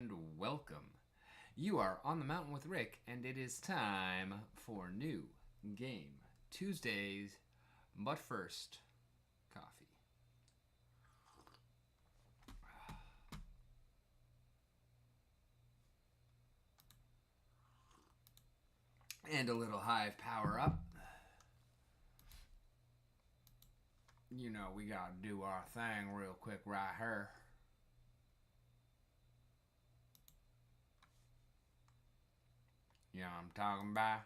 and welcome. You are on the mountain with Rick, and it is time for New Game Tuesdays. But first, coffee. And a little hive power up. You know, we gotta do our thing real quick right here. You know what I'm talking about?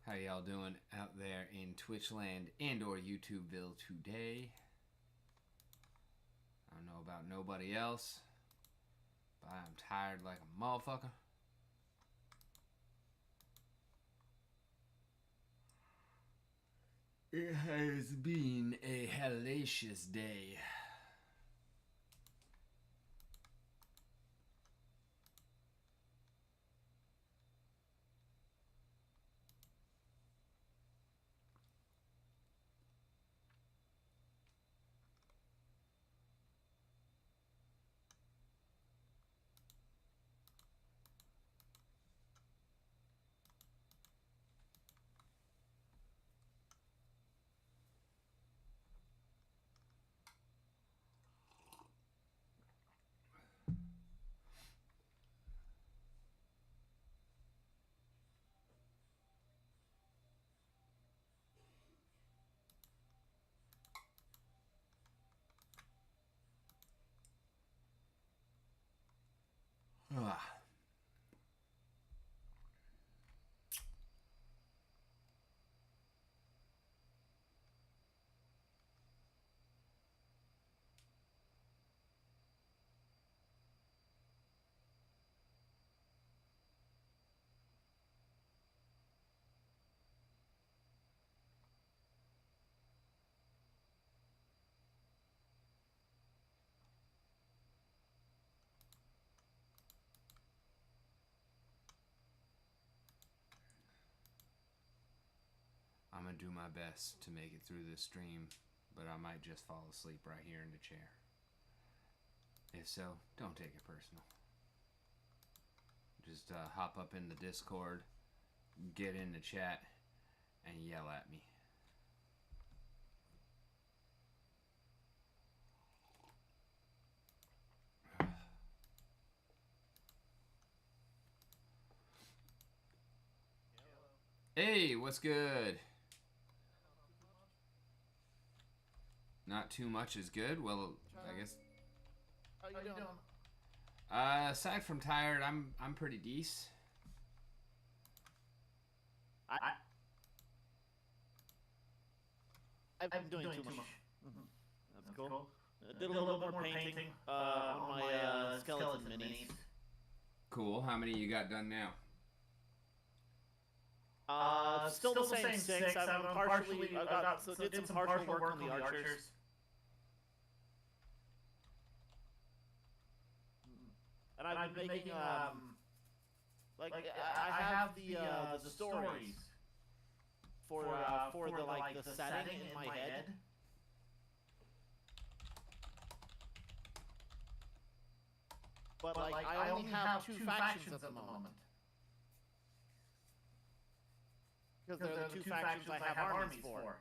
How y'all doing out there in Twitchland and or YouTubeville today? I don't know about nobody else, but I'm tired like a motherfucker. It has been a hellacious day. Ah. I'm gonna do my best to make it through this stream, but I might just fall asleep right here in the chair. If so, don't take it personal. Just hop up in the Discord, get in the chat, and yell at me. Hey, what's good? Not too much is good. Well, I guess. How you doing? Aside from tired, I'm pretty decent. I've been doing too much. That's cool. Did a little bit more painting on my skeleton minis. Cool. How many you got done now? Still the same six. Did some partial work on the archers. And I've been making I have the stories for the setting in my head. But I only have two factions at the moment. Because they're the two factions I have armies for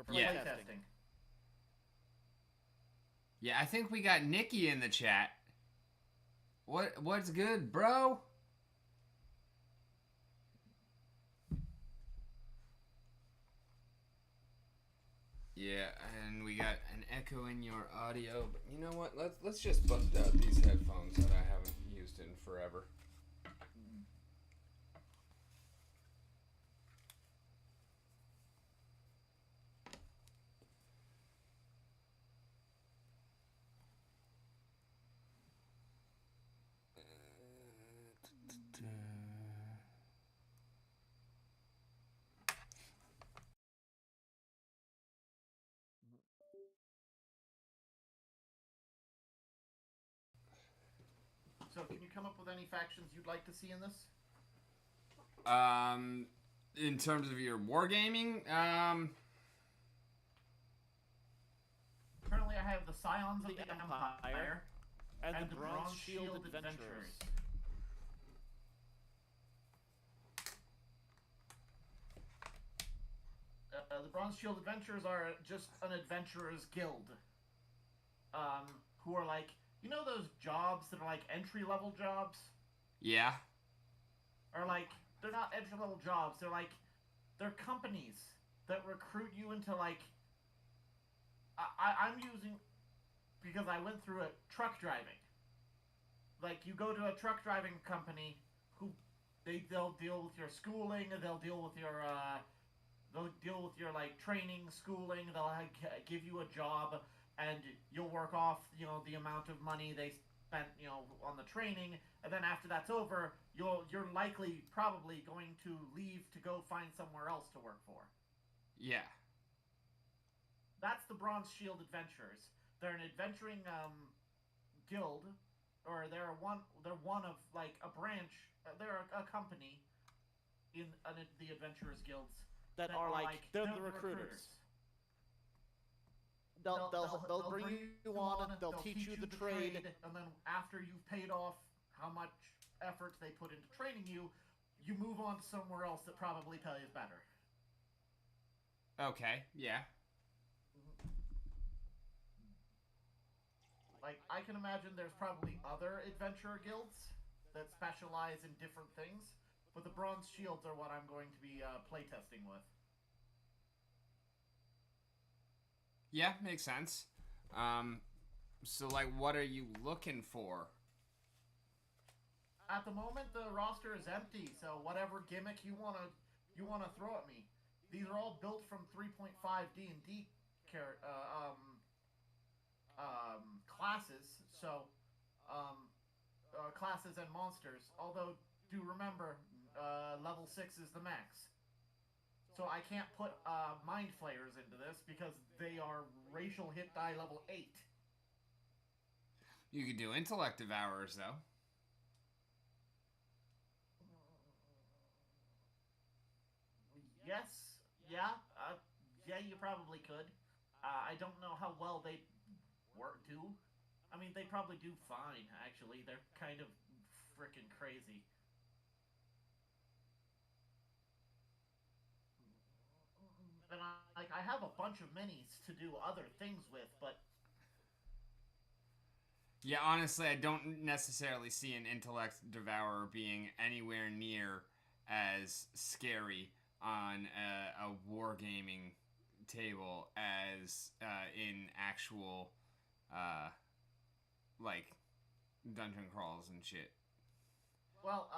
playtesting. Yeah, I think we got Nikki in the chat. What's good, bro? Yeah, and we got an echo in your audio, but you know what? Let's just bust out these headphones that I haven't used in forever. So, can you come up with any factions you'd like to see in this? In terms of your wargaming, Currently, I have the Scions of the Empire and the Bronze Shield Adventurers. The Bronze Shield Adventurers are just an adventurers guild. Who are like, you know those jobs that are like entry-level jobs? yeah. Or like, they're not entry-level jobs, they're companies that recruit you into like, I'm using, because I went through it, truck driving. Like, you go to a truck driving company who, they'll deal with your schooling, they'll deal with your like training, schooling. They'll give you a job, and you'll work off the amount of money they spent on the training, and then after that's over, you're likely probably going to leave to go find somewhere else to work for. Yeah. That's the Bronze Shield Adventurers. They're an adventuring guild, or they're one of like a branch. They're a company in the Adventurers guilds. That are like they're the recruiters. They'll bring you on. They'll teach you the trade, and then after you've paid off how much effort they put into training you, you move on to somewhere else that probably pays better. Okay. Yeah. Like, I can imagine there's probably other adventurer guilds that specialize in different things, but the Bronze Shields are what I'm going to be playtesting with. Yeah, makes sense. So, like, what are you looking for? At the moment, the roster is empty, so whatever gimmick you wanna throw at me. These are all built from 3.5 D&D classes, so classes and monsters. Although, do remember, level 6 is the max. So I can't put Mind Flayers into this because they are racial hit die level 8. You could do Intellect Devourers, though. Yes, yeah, you probably could. I don't know how well they do. I mean, they probably do fine, actually. They're kind of freaking crazy. And I have a bunch of minis to do other things with, but... Yeah, honestly, I don't necessarily see an Intellect Devourer being anywhere near as scary on a wargaming table as in actual, like, dungeon crawls and shit. Well,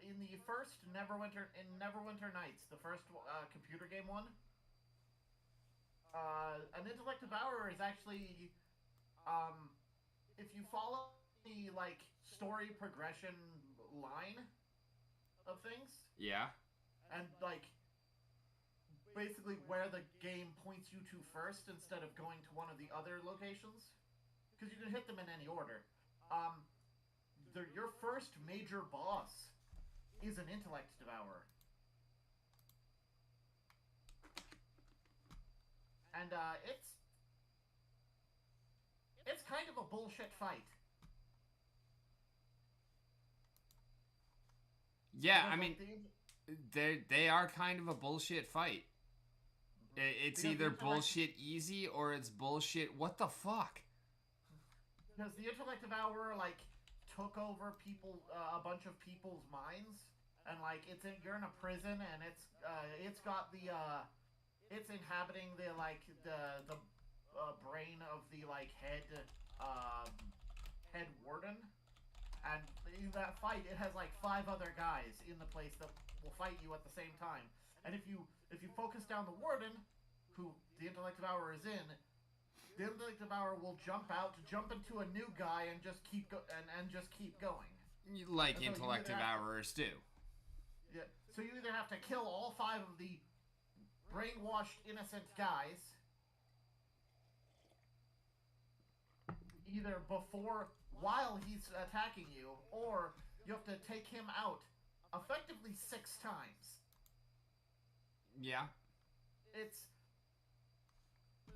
in the first Neverwinter Nights, the first computer game one, an Intellect Devourer is actually, if you follow the like story progression line of things, yeah, and like basically where the game points you to first instead of going to one of the other locations, because you can hit them in any order. Your first major boss is an Intellect Devourer. And it's kind of a bullshit fight. Yeah, I mean, they are kind of a bullshit fight. It's either bullshit easy or it's bullshit what the fuck. Because the Intellect Devourer like took over a bunch of people's minds, and like you're in a prison, and it's got the it's inhabiting the brain of the like head warden, and in that fight it has like 5 other guys in the place that will fight you at the same time, and if you focus down the warden, who the Intellect Devourer is in, the Intellect Devourer will jump into a new guy and just keep going. Like Intellect Devourers do. Yeah. So you either have to kill all 5 of the brainwashed innocent guys, either before while he's attacking you, or you have to take him out effectively 6 times. Yeah.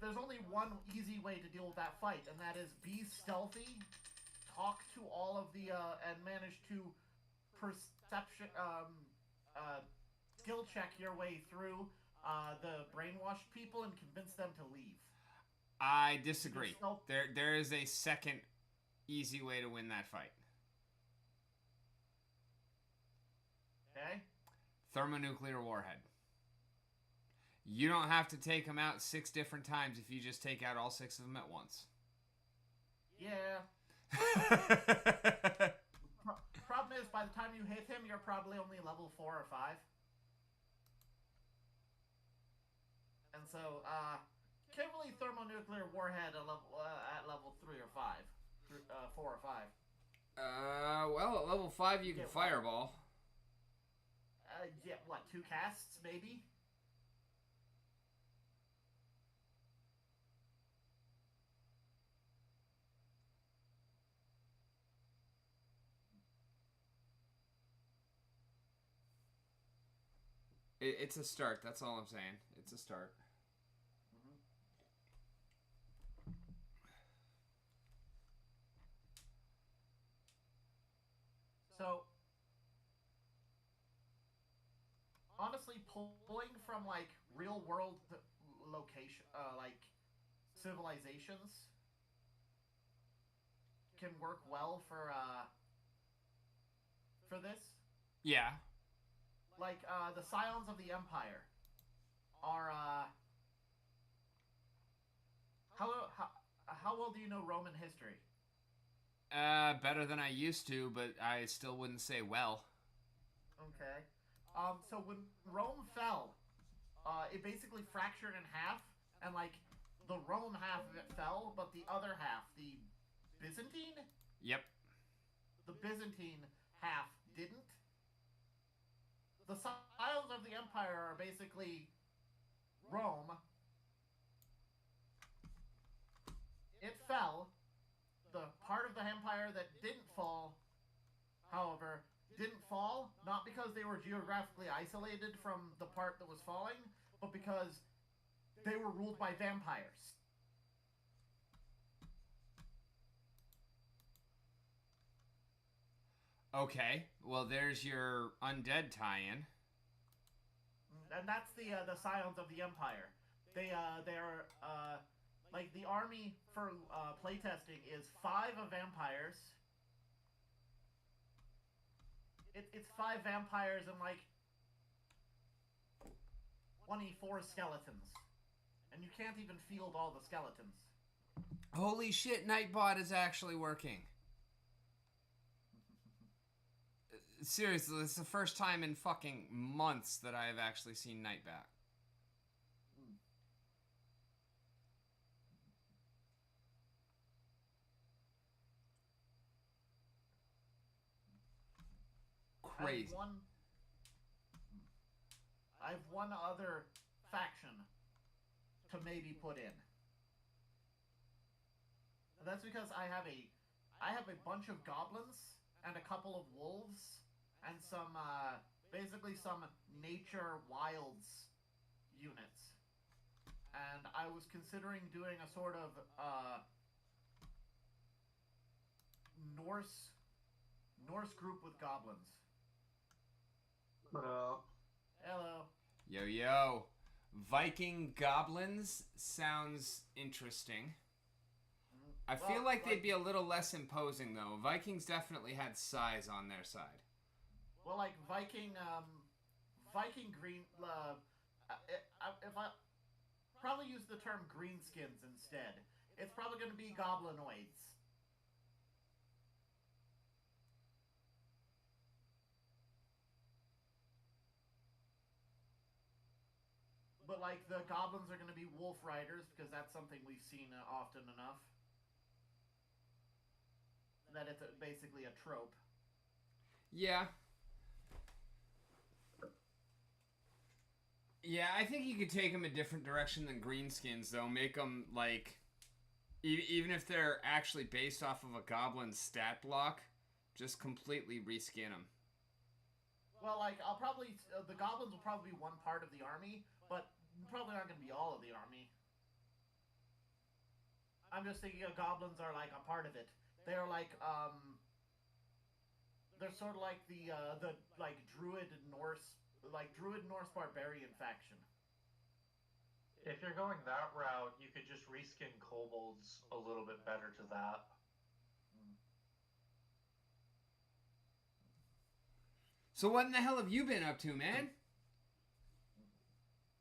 There's only one easy way to deal with that fight, and that is be stealthy, talk to all of the, and manage to skill check your way through the brainwashed people and convince them to leave. I disagree. There is a second easy way to win that fight. Okay? Thermonuclear warhead. You don't have to take them out 6 different times if you just take out all 6 of them at once. Yeah. Problem is, by the time you hit him, you're probably only level 4 or 5. And so, can't really thermonuclear warhead at level 3 or 5. 4 or 5. Well, at level 5 you can fireball. Yeah, what, 2 casts, maybe? It's a start, that's all I'm saying. It's a start. Mm-hmm. So, honestly, pulling from, like, real-world location, like, civilizations can work well for this. Yeah. Like, the Scions of the Empire are, how well do you know Roman history? Better than I used to, but I still wouldn't say well. Okay. So when Rome fell, it basically fractured in half, and, like, the Rome half of it fell, but the other half, the Byzantine? Yep. The Byzantine half didn't. The Scions of the Empire are basically Rome. It fell. The part of the empire that didn't fall, however, didn't fall not because they were geographically isolated from the part that was falling, but because they were ruled by vampires. Okay, well there's your undead tie-in. And that's the Scions of the Empire. They're like the army for playtesting is 5 vampires. It's 5 vampires and like 24 skeletons, and you can't even field all the skeletons. Holy shit, Nightbot is actually working. Seriously, this is the first time in fucking months that I have actually seen Nightbot. Crazy. I have one other faction to maybe put in. And that's because I have a bunch of goblins and a couple of wolves and some basically some nature wilds units. And I was considering doing a sort of Norse group with goblins. What up? Hello. Yo, yo. Viking goblins sounds interesting. I feel like they'd be a little less imposing, though. Vikings definitely had size on their side. Well, like Viking green. If I probably use the term greenskins instead, it's probably going to be goblinoids. But, like, the goblins are going to be wolf riders, because that's something we've seen often enough. That it's basically a trope. Yeah. Yeah, I think you could take them a different direction than greenskins, though. Make them, like, Even if they're actually based off of a goblin stat block, just completely reskin them. Well, like, I'll probably... the goblins will probably be one part of the army, but probably not going to be all of the army. I'm just thinking goblins are, like, a part of it. They're, like, they're sort of like the like, Druid Norse barbarian faction. If you're going that route, you could just reskin kobolds a little bit better to that. So what in the hell have you been up to, man?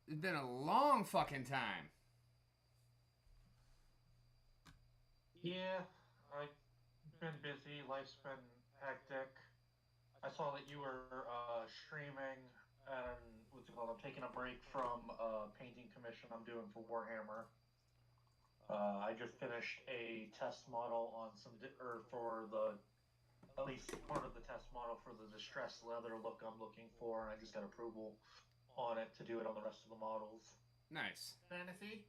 It's been a long fucking time. Yeah, I've been busy. Life's been hectic. I saw that you were streaming, and what's it called? I'm taking a break from a painting commission I'm doing for Warhammer. I just finished a test model on for the at least part of the test model for the distressed leather look I'm looking for, and I just got approval on it to do it on the rest of the models. Nice. Fantasy?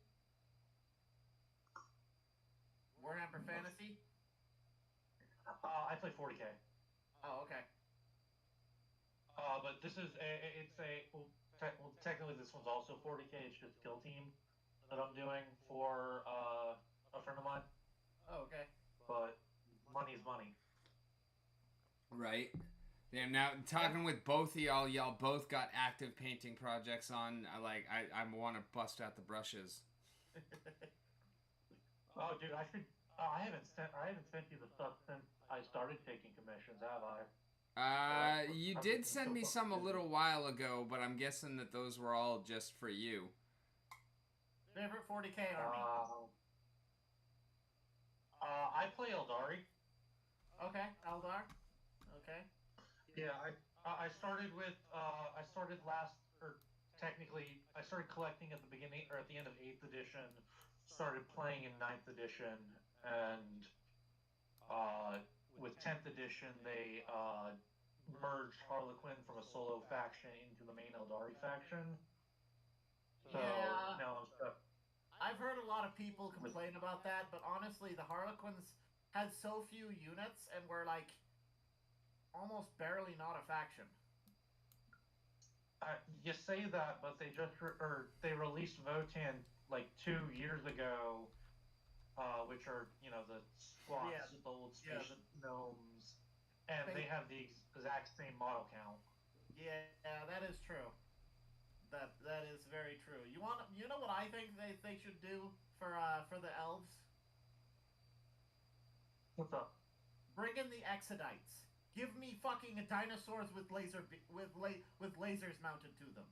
Warhammer Fantasy? I play 40k. Oh, okay. But this is technically this one's also 40k. It's just Kill Team that I'm doing for a friend of mine. Oh, okay. But money's money. Right. Damn, now talking with both of y'all both got active painting projects on. I want to bust out the brushes. Oh, dude, I should. I haven't sent you the stuff since I started taking commissions, have I? You did send me some a little while ago, but I'm guessing that those were all just for you. Favorite 40k army? I play Eldari. Okay, Eldar. Okay. Yeah, I started with I started collecting at the beginning or at the end of 8th edition. Started playing in 9th edition, and with 10th edition they merged Harlequin from a solo faction into the main Eldari faction. So Yeah. now I'm stuck. I've heard a lot of people complain about that, but honestly, the Harlequins had so few units and were like almost barely not a faction. You say that, but they just they released Votan like 2 years ago, which are the squats, the old space gnomes, and they have the exact same model count. Yeah, that is true. That is very true. You know what I think they should do for the elves? What's up? Bring in the Exodites. Give me fucking dinosaurs with lasers mounted to them.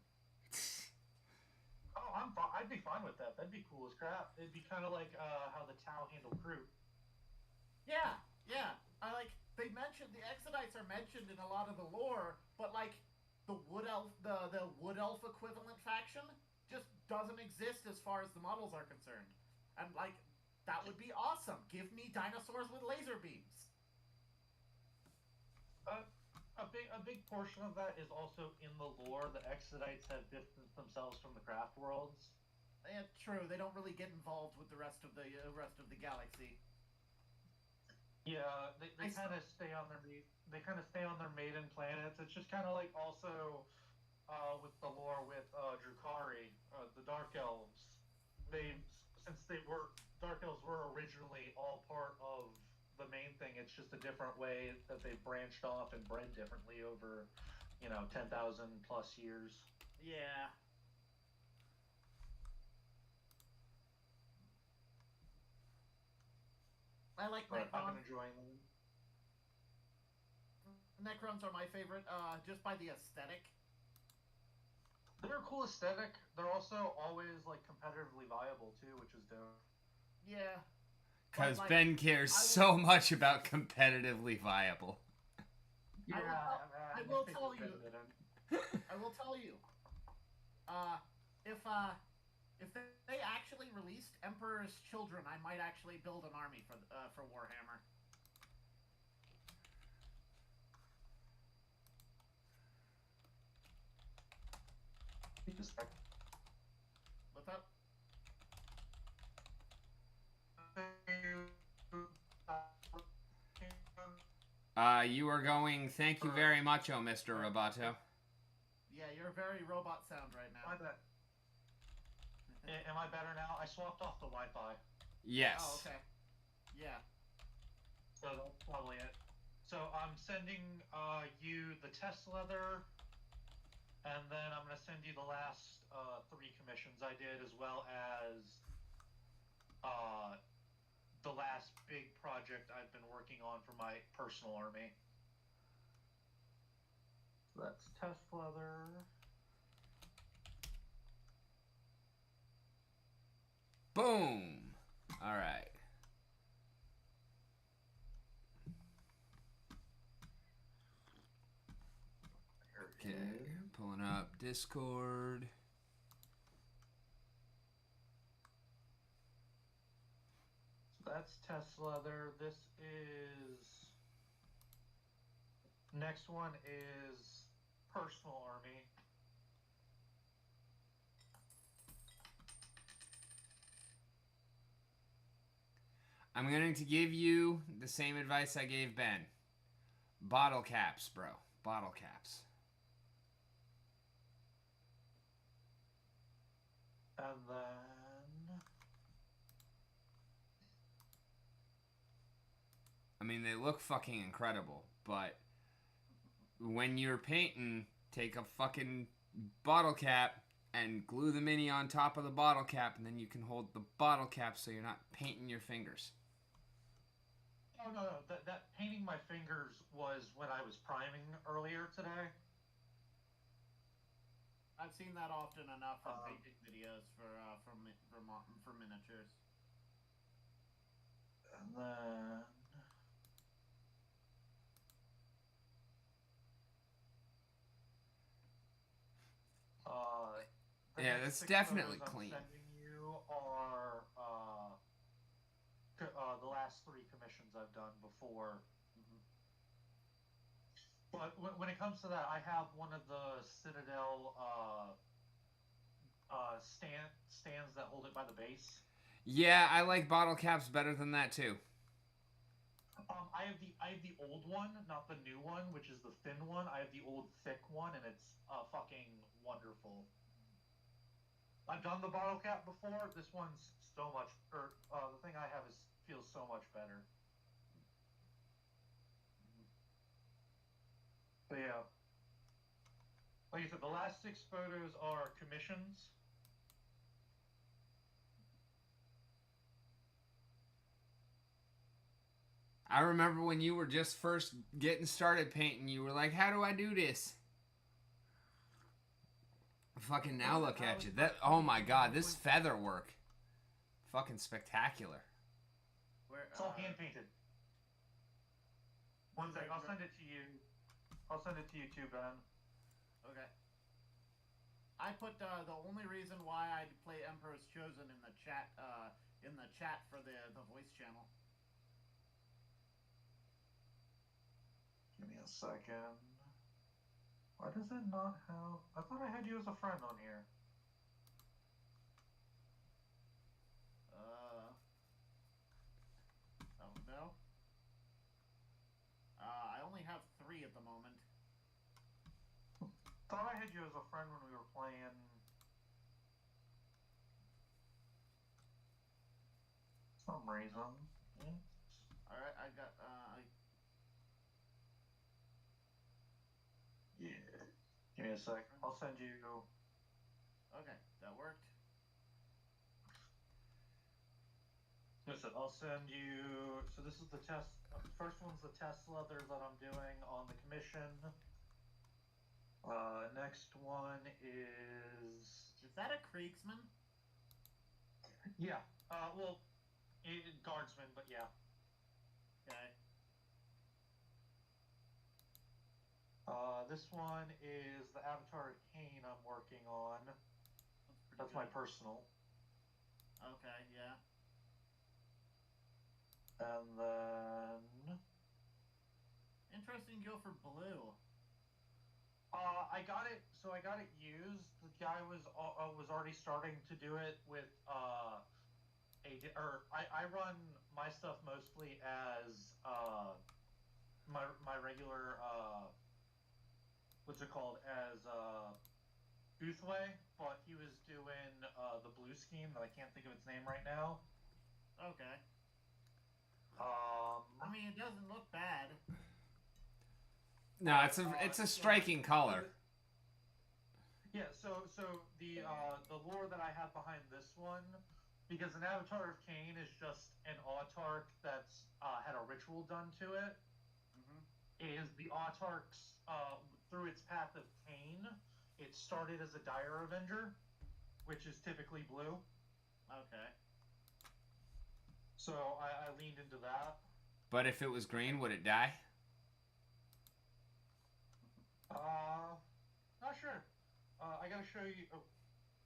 Oh, I'd be fine with that. That'd be cool as crap. It'd be kind of like how the Tau handle Groot. Yeah. They mentioned the Exodites are mentioned in a lot of the lore, but like the wood elf equivalent faction just doesn't exist as far as the models are concerned. And like that would be awesome. Give me dinosaurs with laser beams. A big portion of that is also in the lore. The Exodites have distanced themselves from the craft worlds. Yeah, true. They don't really get involved with the rest of the galaxy. Yeah, they kind of stay on their maiden planets. It's just kind of like also with the lore with Drukhari, the Dark Elves. Dark Elves were originally all part of the main thing. It's just a different way that they branched off and bred differently over 10,000 plus years. Yeah. I like Necrons. I've been enjoying them. Necrons are my favorite, just by the aesthetic. They're a cool aesthetic. They're also always like competitively viable too, which is dope. Yeah. Because Ben cares so much about competitively viable. Yeah, I will tell you. If they actually released Emperor's Children, I might actually build an army for Warhammer. What's up? You are going. Thank you very much, oh Mr. Roboto. Yeah, you're very robot sound right now. My bad. Am I better now? I swapped off the Wi-Fi. Yes. Oh, okay. Yeah. So that's probably it. So I'm sending you the test leather, and then I'm going to send you the last 3 commissions I did, as well as the last big project I've been working on for my personal army. So that's test leather. Boom. All right. Okay, pulling up Discord. So that's test leather. This is... Next one is personal army. I'm going to give you the same advice I gave Ben. Bottle caps, bro. Bottle caps. And then... I mean, they look fucking incredible, but when you're painting, take a fucking bottle cap and glue the mini on top of the bottle cap, and then you can hold the bottle cap so you're not painting your fingers. Oh, no. That painting my fingers was when I was priming earlier today. I've seen that often enough in painting videos for miniatures. And then... yeah, that's definitely clean. I'm sending you are the last 3 commissions I've done before. But when it comes to that, I have one of the Citadel stands that hold it by the base. Yeah, I like bottle caps better than that too. I have the old one, not the new one, which is the thin one. I have the old thick one, and it's fucking wonderful. I've done the bottle cap before. This one's so much. The thing I have feels so much better. But yeah, like I said, the last 6 photos are commissions. I remember when you were just first getting started painting, you were like, how do I do this? Fucking now look at you. That, oh my god, this feather work. Fucking spectacular. It's all hand painted. One sec, I'll send it to you. I'll send it to you too, Ben. Okay. I put the only reason why I play Emperor's Chosen in the chat for the voice channel. Give me a second. Why does it not have... I thought I had you as a friend on here. Oh no. I only have 3 at the moment. Thought I had you as a friend when we were playing... some reason. Alright, I got, Yeah. Give me a sec. I'll send you... Okay, that worked. Listen, I'll send you... So this is the test... First one's the test leather that I'm doing on the commission. Next one is... Is that a Kriegsman? Yeah. Well, guardsman, but yeah. Okay. This one is the Avatar of Kane I'm working on. That's my personal. Okay, yeah. And then... Interesting go for blue. I got it used. The guy was already starting to do it with I run my stuff mostly as my regular what's it called as Boothway, but he was doing the blue scheme that I can't think of its name right now. Okay. I mean, it doesn't look bad. No, it's a striking color. Yeah, so the lore that I have behind this one, because an Avatar of Cain is just an autarch that's had a ritual done to it, is the autarch's through its path of Cain, it started as a Dire Avenger, which is typically blue. Okay. So I leaned into that. But if it was green, would it die? Not sure. I gotta show you. Oh,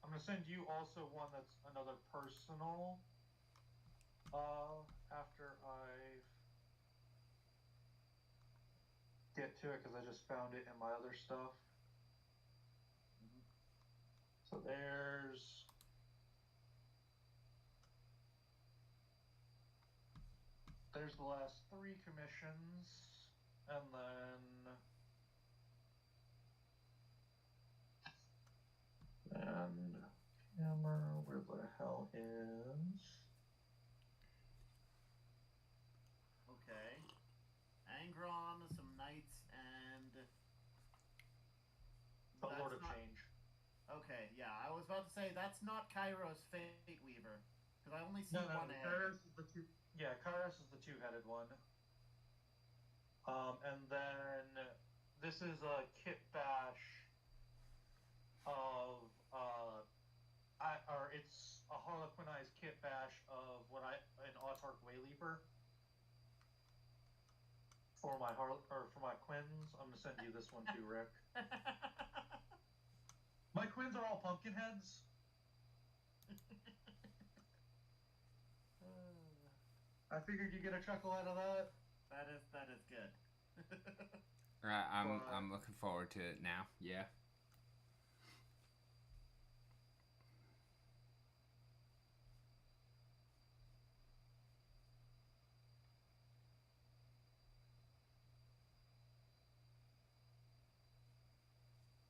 I'm gonna send you also one that's another personal. After I get to it, because I just found it in my other stuff. So there's the last 3 commissions, and then camera, where the hell is? Okay. Angron, some knights, and The Lord of not... Change. Okay, yeah, I was about to say that's not Kairos Fate Weaver, because I only see No, one head. Kairos is the two. Yeah, Kairos is the 2-headed one. And then this is a kit bash of it's a Harlequinized kit bash of an Autarch Wayleaper for my Quins. I'm gonna send you this one too, Rick. My Quins are all pumpkin heads. I figured you'd get a chuckle out of that. That is good. I'm looking forward to it now. Yeah.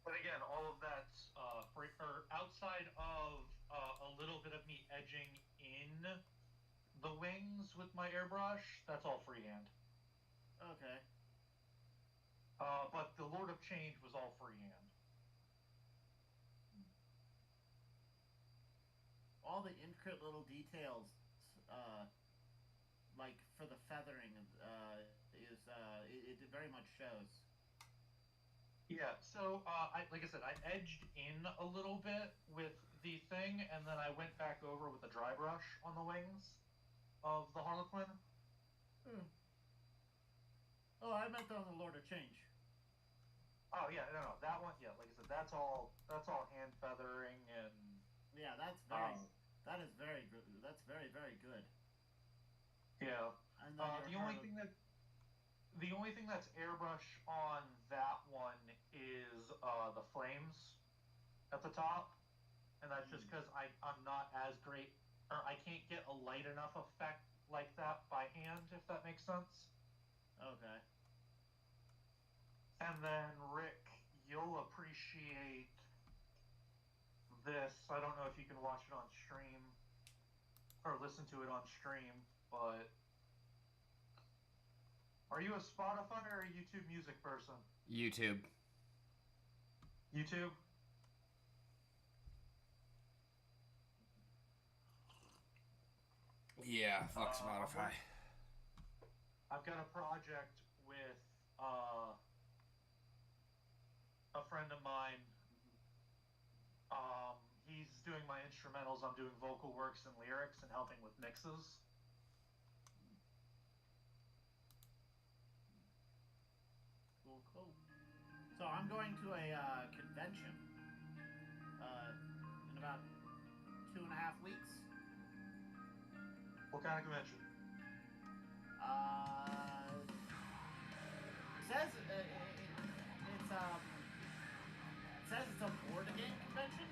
But again, all of that's free, or outside of a little bit of me edging in the wings with my airbrush. That's all freehand. Okay. But the Lord of Change was all freehand. All the intricate little details, like for the feathering, it very much shows. Yeah, so like I said, I edged in a little bit with the thing, and then I went back over with a dry brush on the wings of the Harlequin. Oh, I meant on the Lord of Change. Oh yeah, no, that one. Yeah, like I said, that's all hand feathering and. Yeah, that is very good. That's very good. Yeah. And then the only thing that's airbrush on that one is the flames at the top, and that's just because I'm not as great, or I can't get a light enough effect like that by hand, if that makes sense. Okay. And then Rick, you'll appreciate this. I don't know if you can watch it on stream or listen to it on stream, but are you a Spotify or a YouTube music person? YouTube. YouTube? Yeah, fuck Spotify. I've got a project with a friend of mine. He's doing my instrumentals. I'm doing vocal works and lyrics and helping with mixes. Cool. So I'm going to a convention in about 2.5 weeks. What kind of convention? It says it's a board game convention.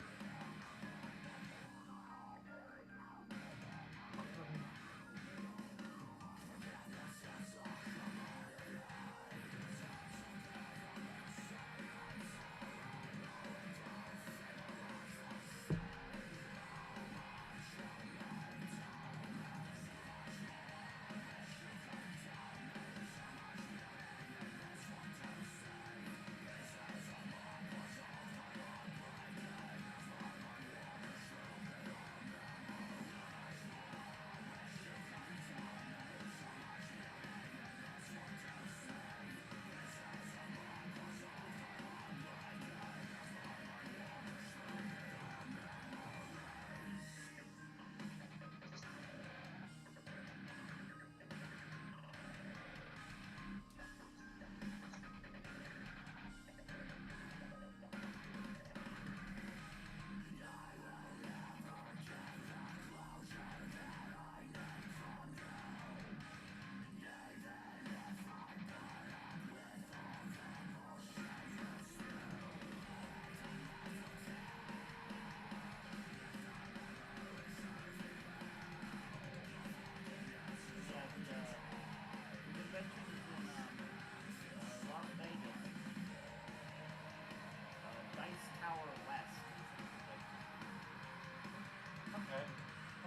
Okay.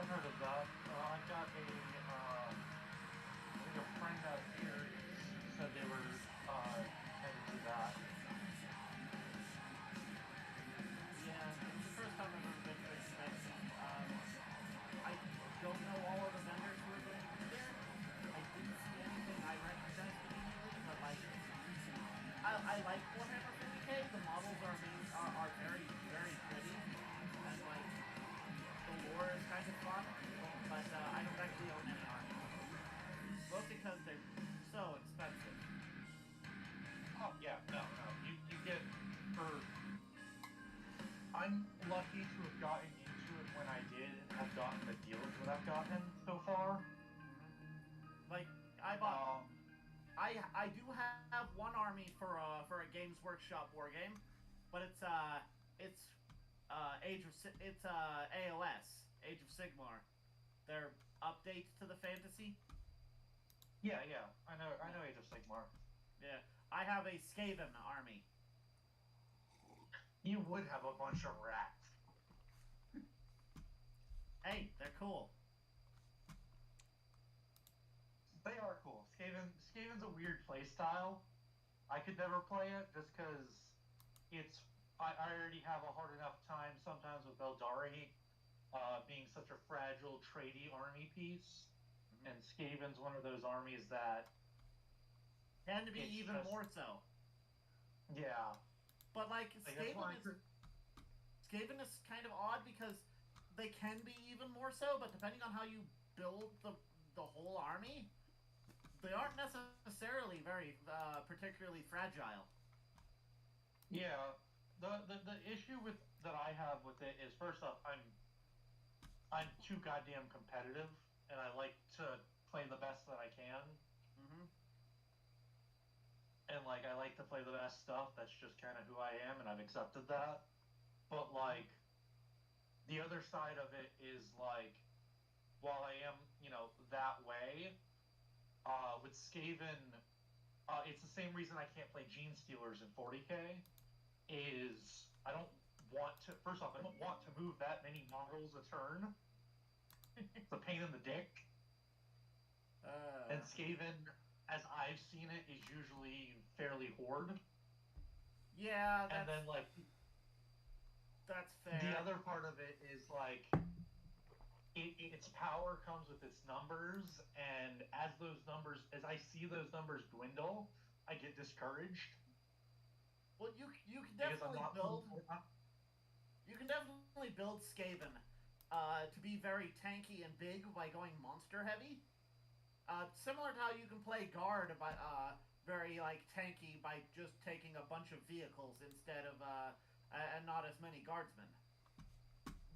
I've heard of that. I've got I think a friend out here said they were headed to that. Yeah, it's the first time I've ever been to a convention. I don't know all of the vendors who are going to be there. I didn't see anything I recognized immediately, but like, I like Warhammer 40k. The models are very very pretty, and like the lore is kind of fun. But I don't actually own any armies, mostly because they're so expensive. Oh yeah, no. You get for. I'm lucky to have gotten into it when I did and have gotten the deals that I've gotten so far. Like I bought Um, I do have one army for a Games Workshop war game, but it's AOS Age of Sigmar. Their updates to the fantasy. yeah. I know Age of Sigmar. Yeah, I have a Skaven army. You would have a bunch of rats. Hey, they're cool. They are cool. Skaven's a weird play style. I could never play it just because it's. I already have a hard enough time sometimes with Eldari being such a fragile, tradey army piece, Mm-hmm. and Skaven's one of those armies that Tend to be it's even just more so. yeah. But like Like that's why Skaven is kind of odd because they can be even more so, but depending on how you build the whole army, they aren't necessarily very particularly fragile. yeah. The issue with that I have with it is first off I'm too goddamn competitive and I like to play the best that I can. Mm-hmm. And like I like to play the best stuff. That's just kind of who I am, and I've accepted that. But like the other side of it is like, while I am that way, with Skaven, it's the same reason I can't play Gene Stealers in 40k. Is I don't want to. First off, I don't want to move that many models a turn. It's a pain in the dick. And Skaven, as I've seen it, is usually fairly horde. Yeah, And then like that's fair. the other part of it is like its power comes with its numbers, and as I see those numbers dwindle, I get discouraged. Well, you can Because I'm definitely not. build. You can definitely build Skaven to be very tanky and big by going monster heavy. Similar to how you can play guard by very like tanky by just taking a bunch of vehicles instead of and not as many guardsmen.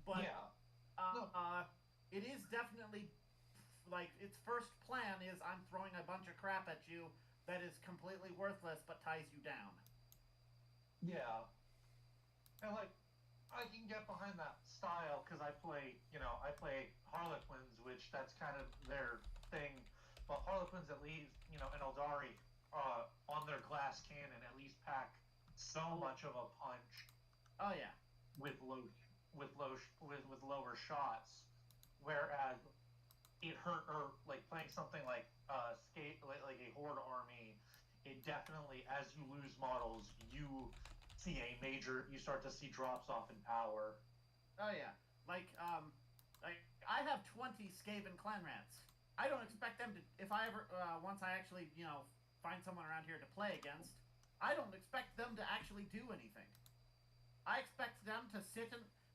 But Yeah. it is definitely like its first plan is I'm throwing a bunch of crap at you that is completely worthless but ties you down. Yeah. And like I can get behind that style because I play Harlequins, which that's kind of their thing. But Harlequins at least, and Eldari, on their glass cannon at least pack so much of a punch Oh yeah. with lower shots, whereas it hurt or like playing something like skate like a horde army, it definitely as you lose models you start to see drops off in power. Oh yeah. Like I have 20 Skaven clan rats. I don't expect them to if I ever once I actually, find someone around here to play against, I don't expect them to actually do anything. I expect them to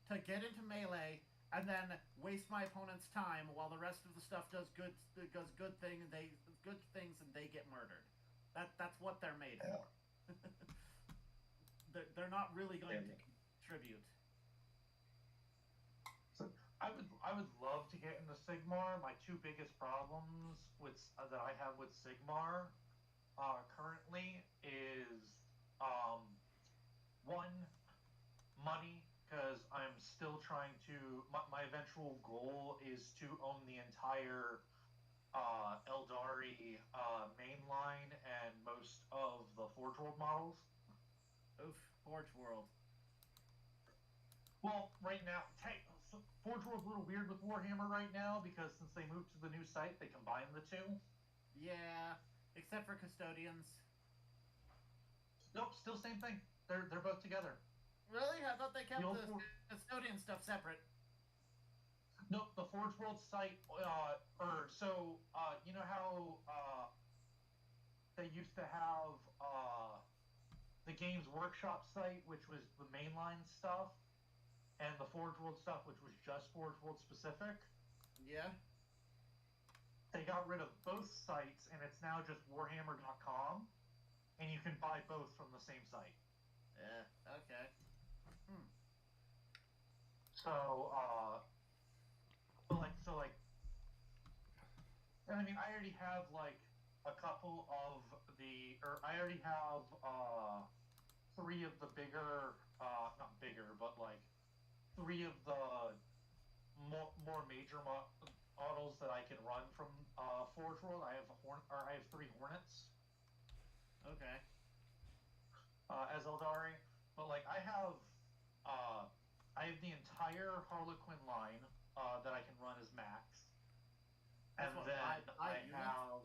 to get into melee and then waste my opponent's time while the rest of the stuff does good things and they get murdered. That's what they're made for. They're not really going to contribute. So I would love to get into Sigmar. My two biggest problems that I have with Sigmar currently is one, money, because I'm still trying to. My eventual goal is to own the entire Eldari main line and most of the Forge World models. Oof, Forge World. Well, right now, Forge World's a little weird with Warhammer right now because since they moved to the new site, they combined the two. Yeah, except for custodians. Nope, still same thing. They're both together. Really? I thought they kept The old the custodian stuff separate. Nope, the Forge World site. You know how they used to have the Games Workshop site, which was the mainline stuff, and the Forge World stuff, which was just Forge World specific. Yeah. They got rid of both sites, and it's now just Warhammer.com, and you can buy both from the same site. Yeah. Okay. So, and I mean, I already have like a couple of I already have 3 of the bigger, not bigger, but like 3 of the more major models that I can run from Forge World. I have I have 3 Hornets. Okay. As Eldari, but like I have the entire Harlequin line that I can run as max, That's and what, then five I units? have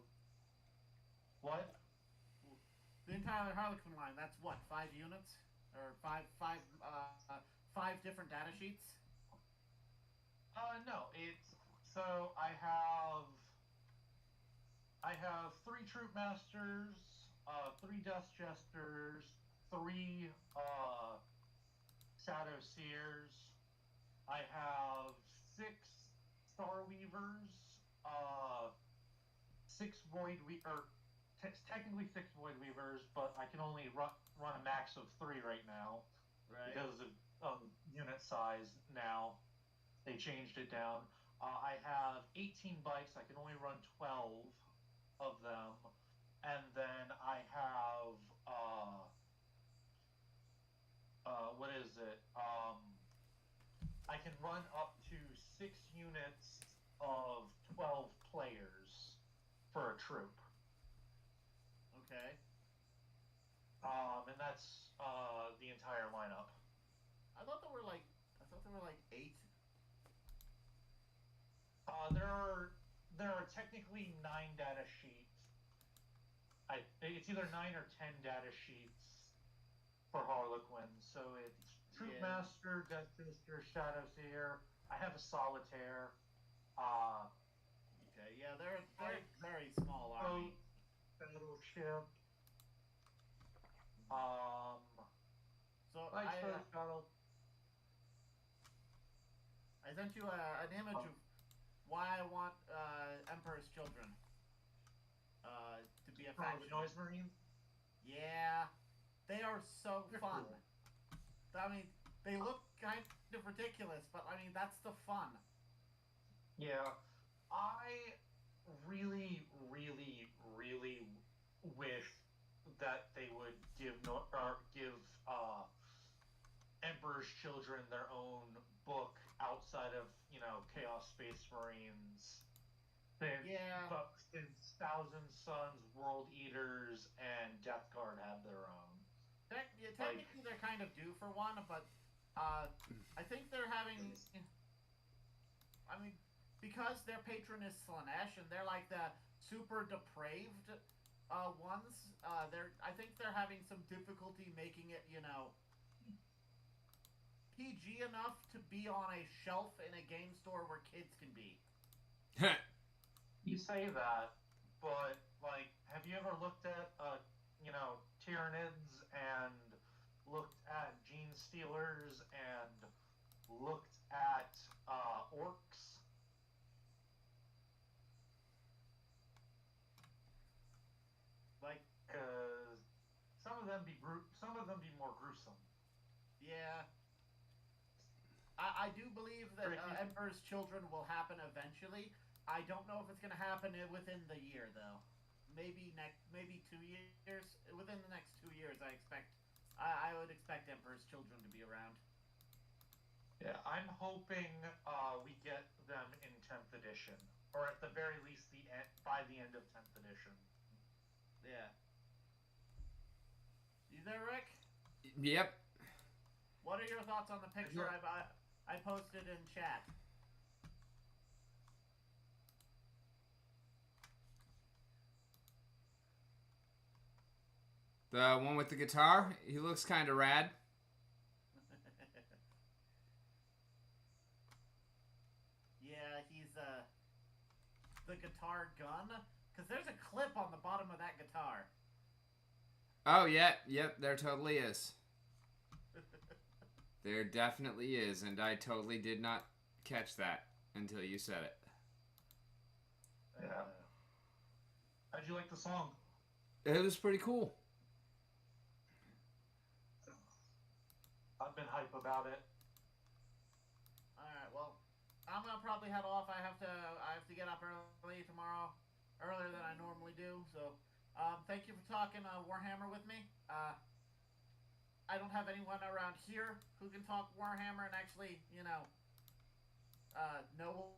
what? The entire Harlequin line. That's what, 5 units or five different data sheets. No, it's so I have 3 Troop Masters, 3 Dust Jesters, 3 Shadow Seers. I have 6 Star Weavers, 6 Void technically 6 Void Weavers, but I can only run a max of 3 right now, Right. because of unit size. Now they changed it down. I have 18 bikes. I can only run 12 of them, and then I have what is it? I can run up to 6 units of 12 players for a troop. Okay. And that's the entire lineup. I thought there were like 8. There are technically 9 data sheets. It's either 9 or 10 data sheets for Harlequin. So it's Troop Master, Death Sister, Shadow Seer. I have a Solitaire. Okay. Yeah, they're very small army. Battleship. So Battle. I sent you an image of why I want Emperor's Children to be a faction. The Noise Marines? Yeah, they are so fun. Cool. I mean, they look kind of ridiculous, but I mean that's the fun. Yeah, I really, really, really wish that they would give Emperor's Children their own book outside of Chaos Space Marines. Since Thousand Suns, World Eaters, and Death Guard have their own. Technically, they're kind of due for one, but I think they're having. I mean, because their patron is Slanesh, and they're like the super depraved ones. I think they're having some difficulty making it, PG enough to be on a shelf in a game store where kids can be. You say that, but like, have you ever looked at Tyranids and looked at Gene Stealers and looked at Orcs? Like, because some of them be more gruesome. Yeah. I do believe that Emperor's Children will happen eventually. I don't know if it's going to happen within the year, though. Maybe 2 years. Within the next 2 years, I would expect Emperor's Children to be around. Yeah, I'm hoping we get them in 10th edition, or at the very least by the end of 10th edition. Yeah. You there, Rick? Yep. What are your thoughts on the picture I posted in chat. The one with the guitar, he looks kind of rad. Yeah, he's the guitar gun. Because there's a clip on the bottom of that guitar. Oh, yeah. Yep, there totally is. There definitely is, and I totally did not catch that until you said it. Yeah. How'd you like the song? It was pretty cool. I've been hype about it. Alright, well, I'm gonna probably head off. I have to get up early tomorrow. Earlier than I normally do, so thank you for talking Warhammer with me. I don't have anyone around here who can talk Warhammer and actually, know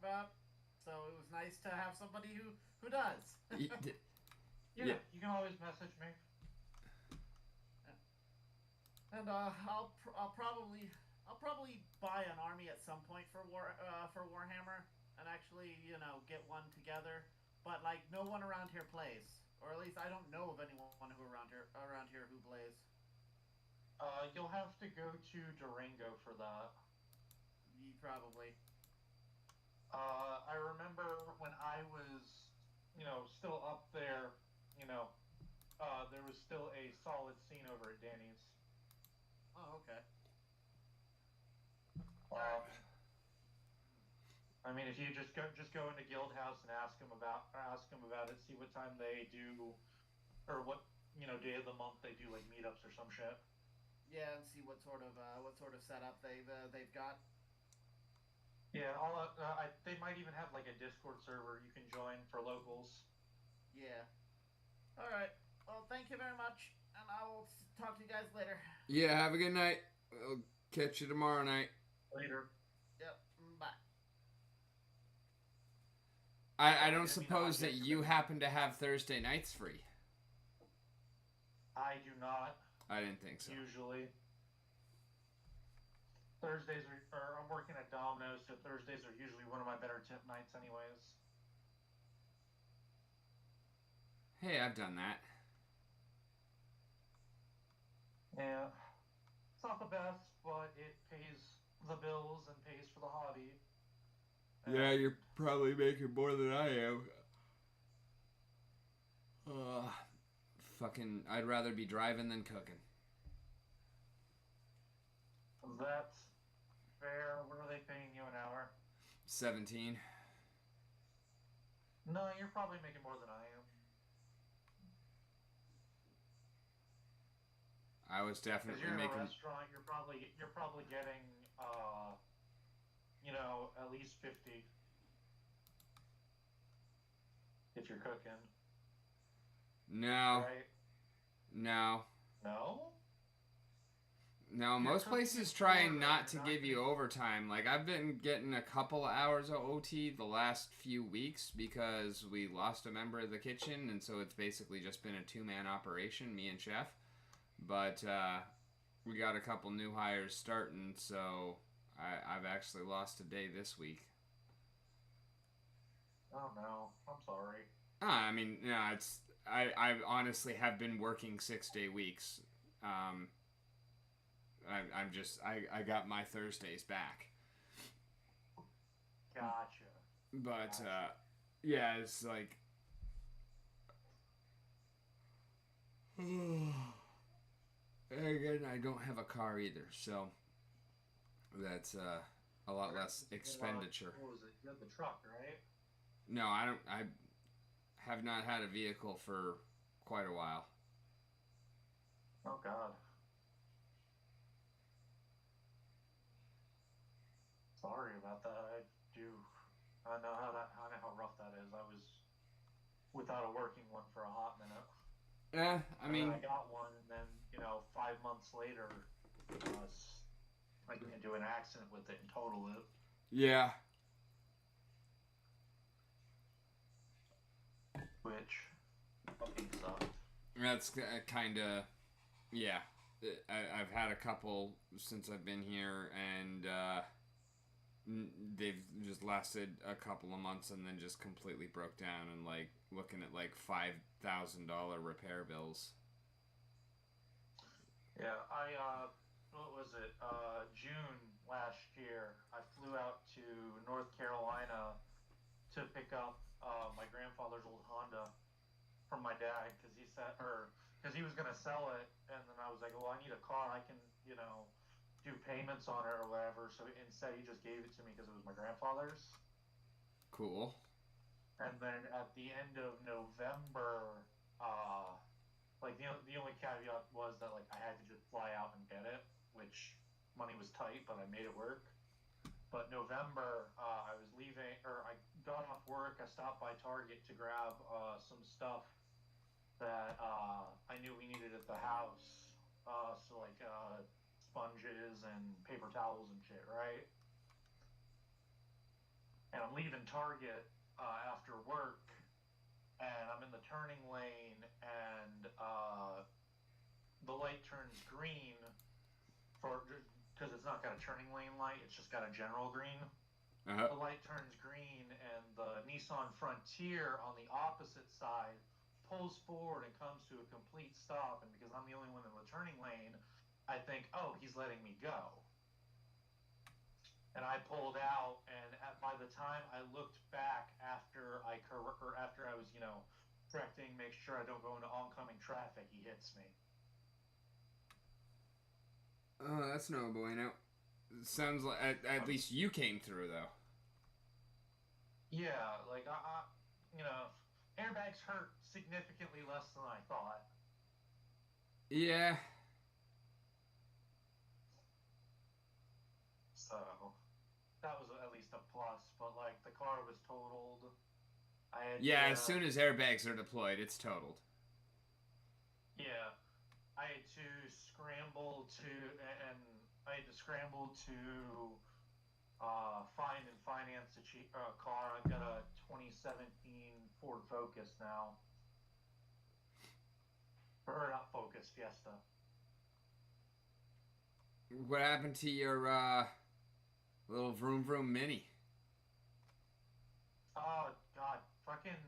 about. So it was nice to have somebody who does. Yeah, you can always message me. And I'll probably buy an army at some point for Warhammer and actually get one together. But like no one around here plays, or at least I don't know of anyone who around here who plays. You'll have to go to Durango for that. Probably. I remember when I was, still up there, there was still a solid scene over at Danny's. Oh, okay. I mean, if you just go into Guild House and ask them about it, see what time they do, or what day of the month they do like meetups or some shit. Yeah, and see what sort of setup they've got. Yeah, they might even have like a Discord server you can join for locals. Yeah. All right. Well, thank you very much, and I will talk to you guys later. Yeah, have a good night. I'll catch you tomorrow night. Later. Yep. Bye. I don't suppose that you happen to have Thursday nights free. I do not. I didn't think so. Usually. Thursdays I'm working at Domino's, so Thursdays are usually one of my better tip nights anyways. Hey, I've done that. Yeah. It's not the best, but it pays the bills and pays for the hobby. Yeah, you're probably making more than I am. Fucking, I'd rather be driving than cooking. That's fair. What are they paying you an hour? 17. No, you're probably making more than I am. I was definitely you're making. In a restaurant, you're probably getting at least 50 if you're cooking. No. Right? No. No? No, most places trying not to give you overtime. Like, I've been getting a couple of hours of OT the last few weeks because we lost a member of the kitchen, and so it's basically just been a two-man operation, me and Chef. But we got a couple new hires starting, so I've actually lost a day this week. Oh, no. I'm sorry. I mean, no, it's... I honestly have been working 6-day weeks. I'm just I got my Thursdays back. Gotcha. But yeah, it's like again, I don't have a car either, so that's a lot less expenditure. What was it? You had the truck, right? No, I don't. I have not had a vehicle for quite a while. Oh God. Sorry about that. I know how rough that is. I was without a working one for a hot minute. Yeah, I mean, I got one, and then 5 months later, I get into an accident with it and total it. yeah. Which fucking sucked. That's kind of, yeah. I've had a couple since I've been here, and they've just lasted a couple of months and then just completely broke down and like looking at like $5,000 repair bills. Yeah, what was it? June last year, I flew out to North Carolina to pick up my grandfather's old Honda from my dad because he was gonna sell it, and then I was like, well, I need a car. I can, do payments on it or whatever. So instead, he just gave it to me because it was my grandfather's. Cool. And then at the end of November, like the only caveat was that like I had to just fly out and get it, which money was tight, but I made it work. But November, I was leaving, or I got off work. I stopped by Target to grab some stuff that I knew we needed at the house. So like sponges and paper towels and shit, right? And I'm leaving Target after work, and I'm in the turning lane, and the light turns green because it's not got a turning lane light; it's just got a general green. Uh-huh. The light turns green, and the Nissan Frontier on the opposite side pulls forward and comes to a complete stop. And because I'm the only one in the turning lane, I think, oh, he's letting me go. And I pulled out, and by the time I looked back after I was, correcting, make sure I don't go into oncoming traffic, he hits me. Oh, that's no bueno. Sounds like at least you came through though. Yeah, like airbags hurt significantly less than I thought. Yeah. So that was at least a plus, but like the car was totaled. As soon as airbags are deployed, it's totaled. Yeah, I had to scramble to find and finance a car. I've got a 2017 Ford Focus now. Or not Focus, Fiesta. What happened to your little vroom vroom mini? Oh God, fucking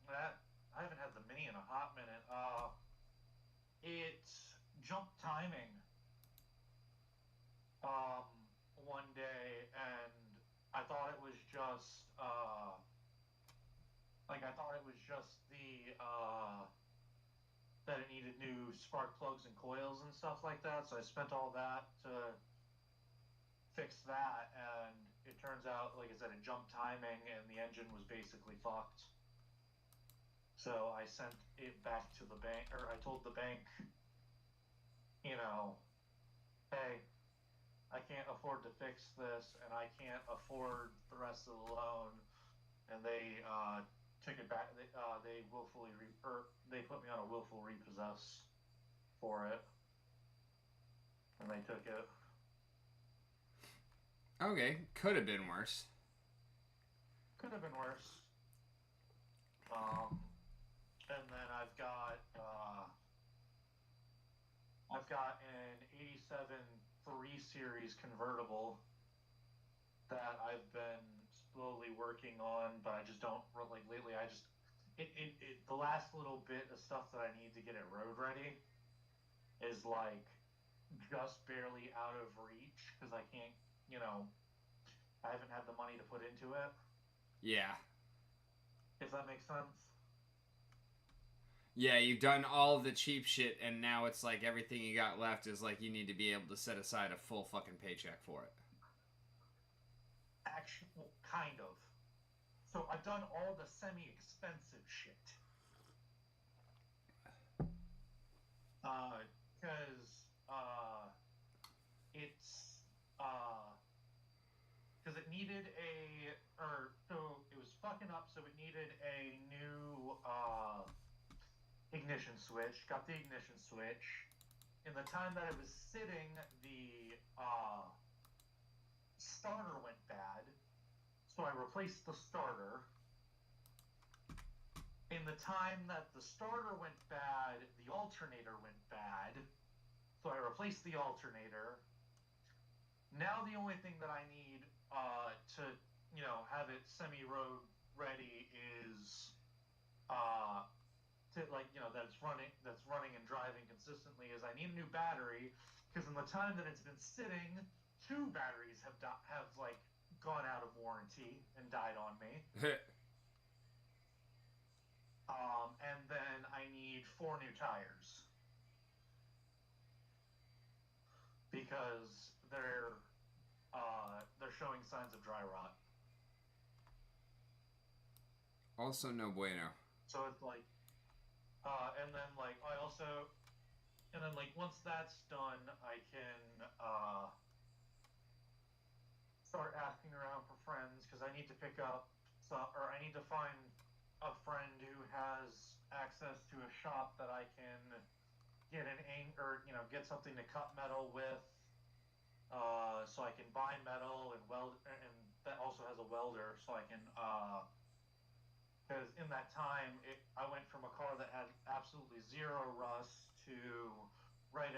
that! I haven't had the mini in a hot minute. It jumped timing. One day, and I thought it was just that it needed new spark plugs and coils and stuff like that. So I spent all that to fix that, and it turns out, like I said, it jumped timing, and the engine was basically fucked. So I sent it back to the bank, or I told the bank, hey, I can't afford to fix this, and I can't afford the rest of the loan. And they took it back. They they put me on a willful repossess for it, and they took it. Okay, could have been worse. Could have been worse. And then I've got an '87 3 Series convertible that I've been slowly working on, but I just don't like lately. The last little bit of stuff that I need to get it road ready is like just barely out of reach because I can't, I haven't had the money to put into it. Yeah. If that makes sense. Yeah, you've done all the cheap shit, and now it's like everything you got left is like you need to be able to set aside a full fucking paycheck for it. Actually, well, kind of. So I've done all the semi-expensive shit. Because it needed so it was fucking up, so it needed a new ignition switch. Got the ignition switch. In the time that it was sitting, the starter went bad, so I replaced the starter. In the time that the starter went bad, the alternator went bad, So I replaced the alternator. Now the only thing that I need to, have it semi-road ready is to that's running and driving consistently is I need a new battery because in the time that it's been sitting, 2 batteries have like gone out of warranty and died on me. And then I need 4 new tires because they're showing signs of dry rot. Also, no bueno. So it's like, and then like once that's done, I can start asking around for friends because I need to pick up I need to find a friend who has access to a shop that I can get get something to cut metal with, so I can buy metal and weld, and that also has a welder, so I can because in that time I went from a car that had absolutely 0 rust to right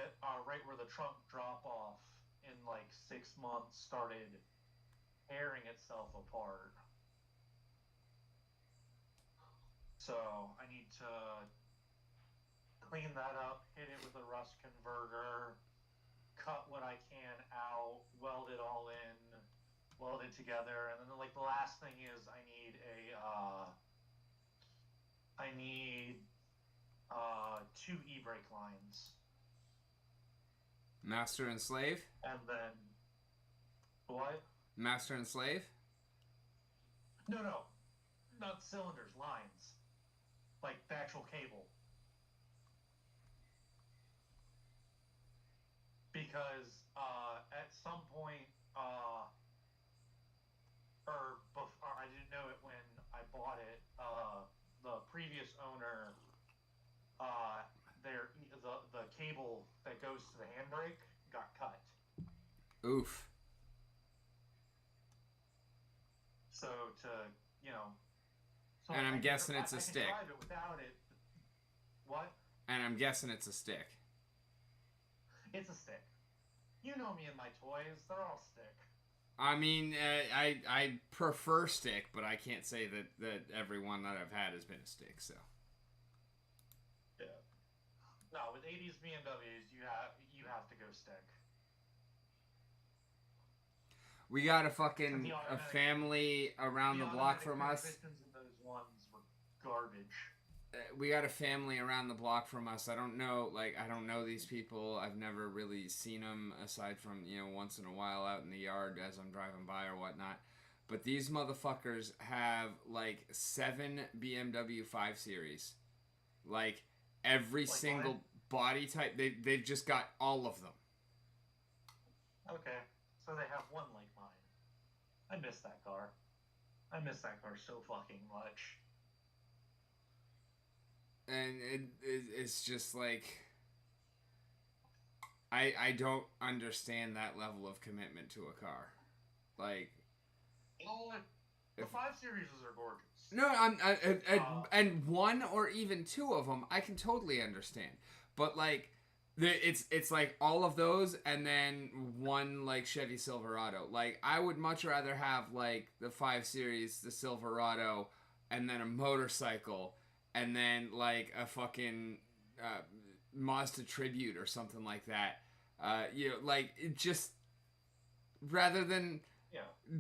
where the trunk drop off in like 6 months started tearing itself apart. So I need to clean that up, hit it with a rust converter, cut what I can out, weld it all in, weld it together, and then like the last thing is I need 2 e-brake lines. Master and slave? And then what? Master and slave? No, not cylinders, lines. Like the actual cable. Because at some point, or I didn't know it when I bought it. The previous owner, the cable that goes to the handbrake got cut. Oof. So and I'm guessing it's a stick. I can drive it without it. What? And I'm guessing it's a stick. It's a stick. You know me and my toys; they're all stick. I mean, I prefer stick, but I can't say that every one that I've had has been a stick. So. Yeah. No, with 80s BMWs, you have to go stick. We got a family around the block from us. Those ones were garbage. We got a family around the block from us. I don't know these people. I've never really seen them aside from, once in a while out in the yard as I'm driving by or whatnot. But these motherfuckers have like 7 BMW 5 Series. Like every single body type. They've just got all of them. Okay. So they have one like mine. I miss that car. I miss that car so fucking much. And it's just like I don't understand that level of commitment to a car. Like the 5 Series are gorgeous. No, and 1 or even 2 of them I can totally understand. But like it's like all of those and then 1 like Chevy Silverado. Like I would much rather have like the 5 Series, the Silverado, and then a motorcycle, and then like a fucking Mazda Tribute or something like that. Like it just rather than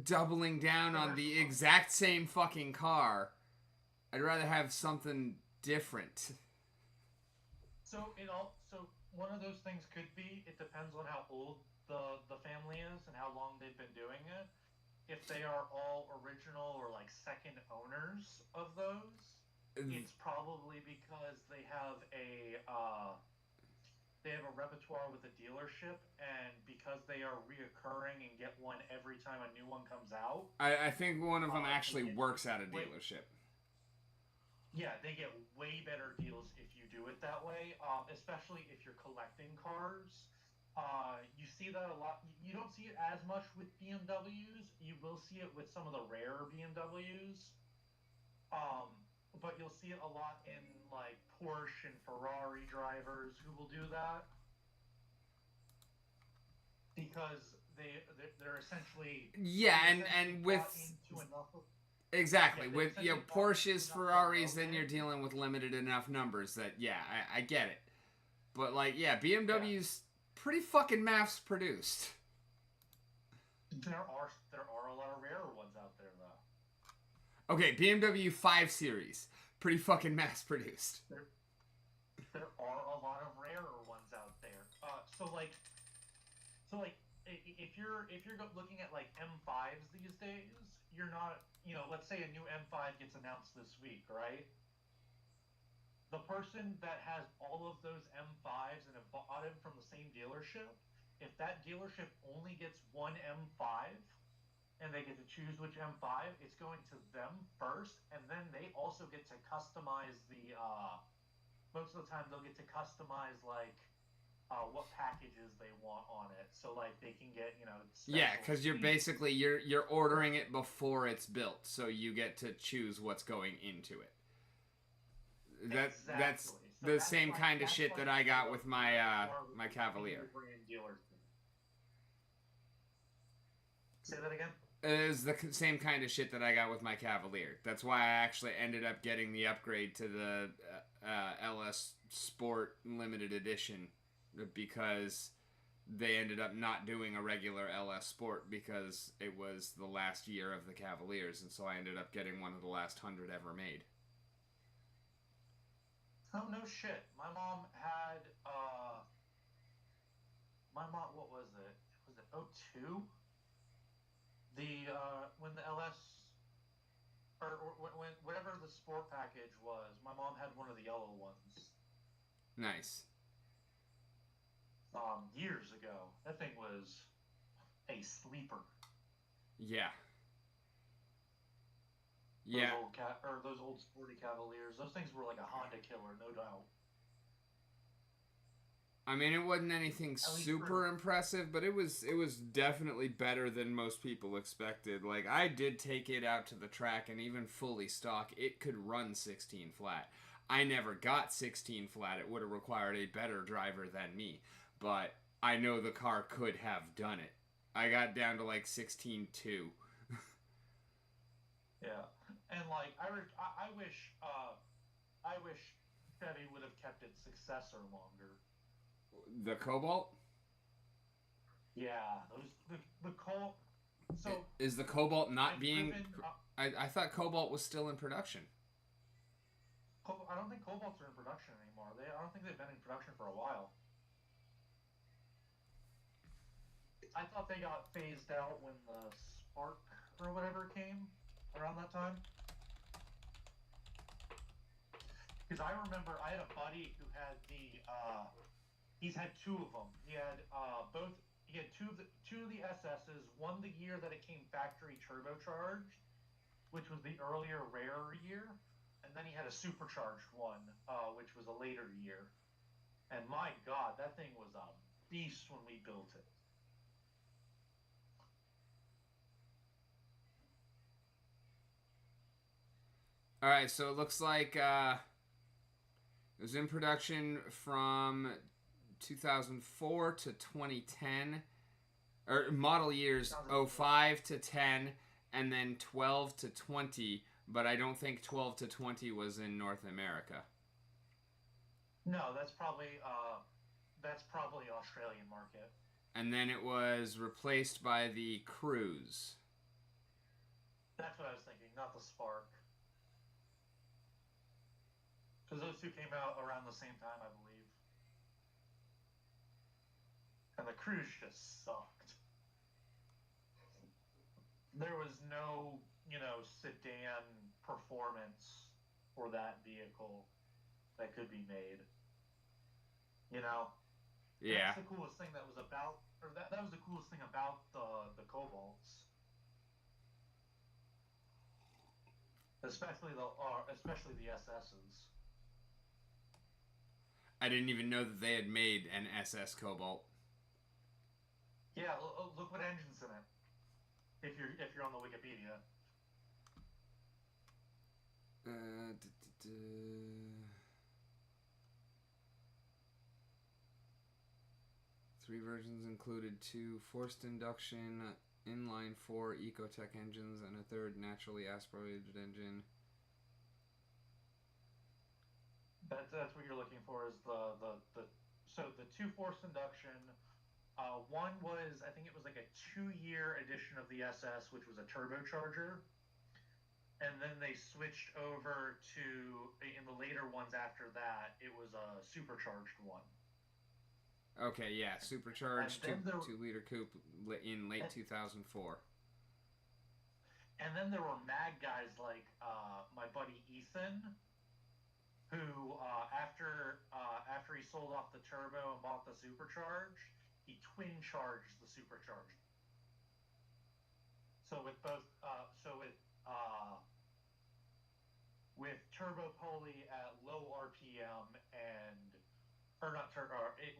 doubling down on the exact same fucking car, I'd rather have something different. So one of those things could be, it depends on how old the family is and how long they've been doing it. If they are all original or like second owners of those, it's probably because they have a repertoire with a dealership, and because they are reoccurring and get one every time a new one comes out. I think one of them actually works at a dealership. Yeah, they get way better deals if you do it that way, especially if you're collecting cars. You see that a lot. You don't see it as much with BMWs. You will see it with some of the rarer BMWs. But you'll see it a lot in like Porsche and Ferrari drivers who will do that. because they're essentially and with into enough of, exactly yeah, with Porsches, Ferraris, then you're dealing with limited enough numbers that I get it. But like BMW's pretty fucking mass produced. There are a lot of rarer ones out there though. Okay, BMW 5 Series, pretty fucking mass produced. There are a lot of rarer ones out there. So if you're looking at like M5s these days, you're not, let's say a new M5 gets announced this week, right? The person that has all of those M5s and have bought them from the same dealership, if that dealership only gets one M5 and they get to choose which M5, it's going to them first, and then they also get to customize the most of the time they'll get to customize like what packages they want on it, so like they can get because you're basically you're ordering it before it's built, so you get to choose what's going into it. That's the same kind of shit that I got with my my Cavalier. Say that again. It is the same kind of shit that I got with my Cavalier. That's why I actually ended up getting the upgrade to the LS Sport Limited Edition, because they ended up not doing a regular LS Sport because it was the last year of the Cavaliers, and so I ended up getting one of the last 100 ever made. Oh, no shit. My mom had, what was it? Was it 02? When the LS, or when whatever the sport package was, my mom had one of the yellow ones. Nice. Years ago. That thing was a sleeper. Yeah. Those old sporty Cavaliers. Those things were like a Honda killer, no doubt. I mean, it wasn't anything super impressive, but it was definitely better than most people expected. Like, I did take it out to the track, and even fully stock, it could run 16 flat. I never got 16 flat. It would have required a better driver than me, but I know the car could have done it. I got down to like 16.2. Yeah. And like I wish Chevy would have kept its successor longer. The Cobalt? Yeah, the Cobalt. So is the Cobalt not being? I thought Cobalt was still in production. I don't think Cobalts are in production anymore. I don't think they've been in production for a while. I thought they got phased out when the Spark or whatever came around that time. Because I remember I had a buddy who had he's had two of them. He had he had two of the SS's, one the year that it came factory turbocharged, which was the earlier, rarer year, and then he had a supercharged one, which was a later year. And my God, that thing was a beast when we built it. All right, so it looks like it was in production from 2004 to 2010, or model years 05 to 10, and then 12 to 20, but I don't think 12 to 20 was in North America. No, that's probably Australian market. And then it was replaced by the Cruise. That's what I was thinking, not the Spark. Because those two came out around the same time, I believe. And the Cruise just sucked. There was no, sedan performance for that vehicle that could be made. Yeah. That's the coolest thing that was about, or that was the coolest thing about the Cobalts. Especially the SS's. I didn't even know that they had made an SS Cobalt. Yeah, look what engine's in it. If you're on the Wikipedia. Three versions included two forced induction, inline four Ecotech engines, and a third naturally aspirated engine. That's what you're looking for is so the two forced induction. One was, I think it was like a 2-year edition of the SS, which was a turbocharger. And then they switched over to, in the later ones after that, it was a supercharged one. Okay, yeah, supercharged 2-liter coupe in late 2004. And then there were mad guys like my buddy Ethan, who after he sold off the turbo and bought the supercharged, he twin charged the supercharged. So with both, with turbo pulley at low RPM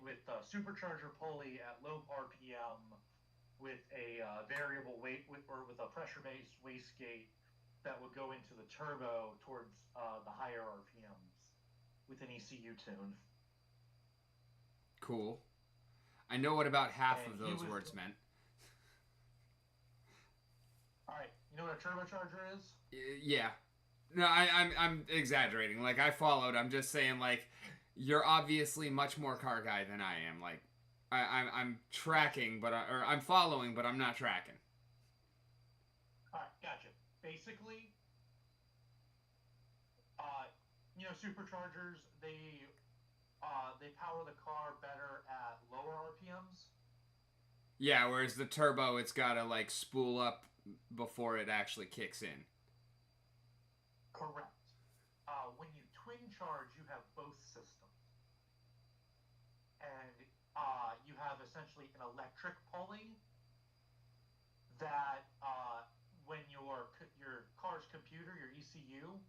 with supercharger pulley at low RPM with a variable weight with a pressure-based wastegate that would go into the turbo towards the higher RPMs with an ECU tune. Cool. I know what about half of those words meant. All right, you know what a turbocharger is? Yeah. No, I'm exaggerating. Like, I followed. I'm just saying, like, you're obviously much more car guy than I am. Like, I'm tracking, or I'm following, but I'm not tracking. All right, gotcha. Basically, superchargers, they power the car better at lower RPMs. Yeah, whereas the turbo, it's gotta like spool up before it actually kicks in. Correct. When you twin charge, you have both systems, and you have essentially an electric pulley that when your car's computer, your ECU,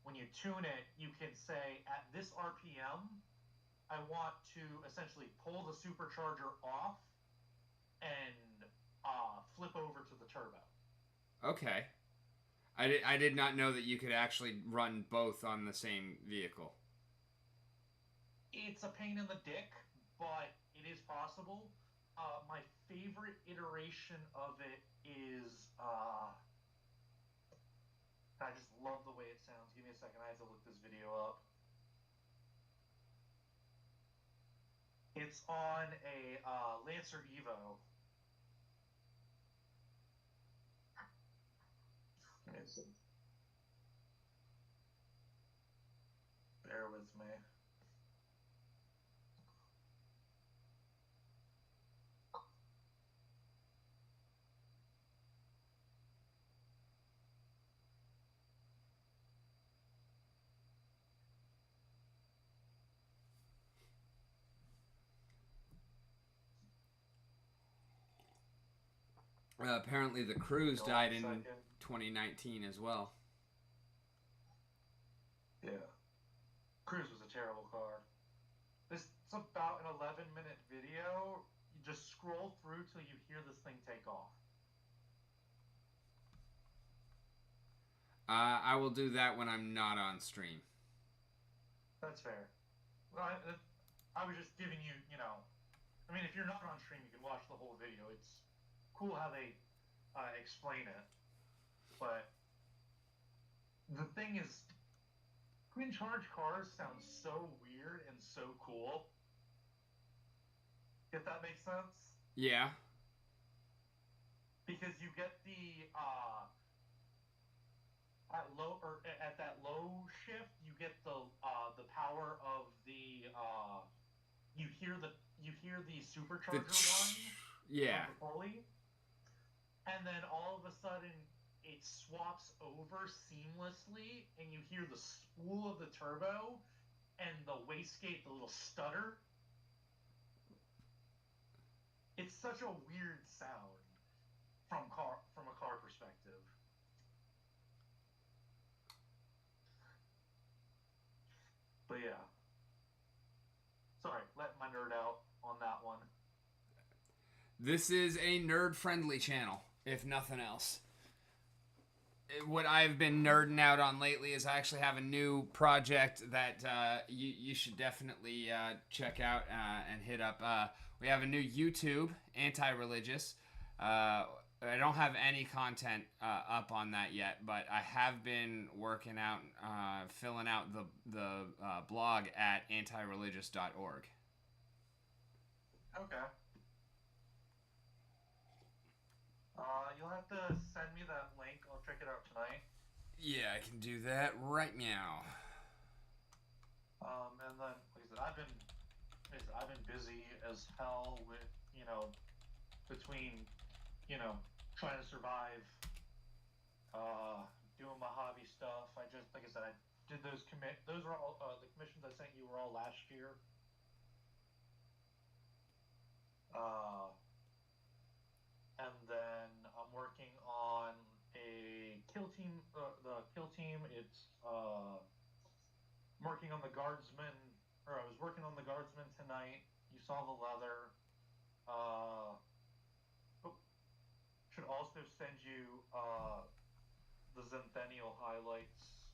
when you tune it, you can say at this RPM, I want to essentially pull the supercharger off and flip over to the turbo. Okay. I did not know that you could actually run both on the same vehicle. It's a pain in the dick, but it is possible. My favorite iteration of it is... I just love the way it sounds. Give me a second. I have to look this video up. It's on a Lancer Evo. Bear with me. Apparently the Cruise died in 2019 as well. Yeah. Cruise was a terrible car. It's about an 11-minute video. You just scroll through till you hear this thing take off. I will do that when I'm not on stream. That's fair. Well, I was just giving you, I mean, if you're not on stream, you can watch the whole video. It's cool how they explain it. But the thing is, twin charge cars sound so weird and so cool. If that makes sense? Yeah. Because you get the at that low shift, you get the power of the you hear the supercharger one. Yeah. The pulley, and then all of a sudden it swaps over seamlessly, and you hear the spool of the turbo and the wastegate, the little stutter. It's such a weird sound from a car perspective. But yeah. Sorry, let my nerd out on that one. This is a nerd-friendly channel, if nothing else. what I've been nerding out on lately is I actually have a new project that you should definitely check out and hit up. We have a new YouTube, Anti-Religious. I don't have any content up on that yet, but I have been working out, filling out the blog at antireligious.org. Okay. You'll have to send me that link. I'll check it out tonight. Yeah, I can do that right now. And then, like I said, I've been busy as hell with, between, trying to survive, doing my hobby stuff. Like I said, I did those those were all, the commissions I sent you were all last year. And then I'm working on a kill team. The kill team. It's I'm working on the guardsman, or I was working on the guardsman tonight. You saw the leather. Should also send you the Zenthenial highlights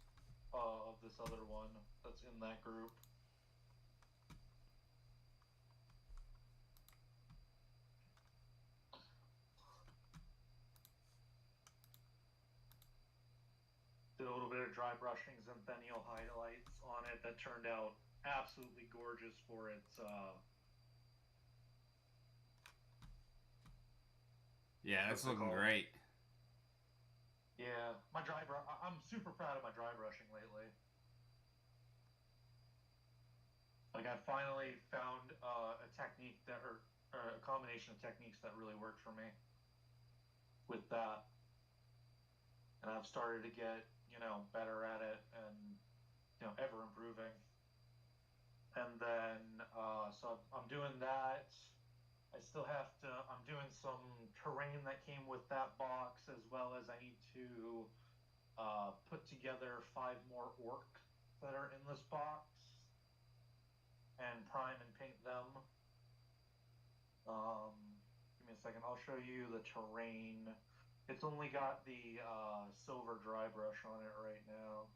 of this other one that's in that group. Did a little bit of dry brushing Zenthenial highlights on it that turned out absolutely gorgeous for its Yeah, that's looking great. Yeah, I'm super proud of my dry brushing lately. Like I finally found a technique or a combination of techniques that really worked for me with that. And I've started to get, better at it and, ever improving. And then, so I'm doing that. I'm doing some terrain that came with that box, as well as I need to put together 5 more orcs that are in this box and prime and paint them. Give me a second. I'll show you the terrain. It's only got the silver dry brush on it right now.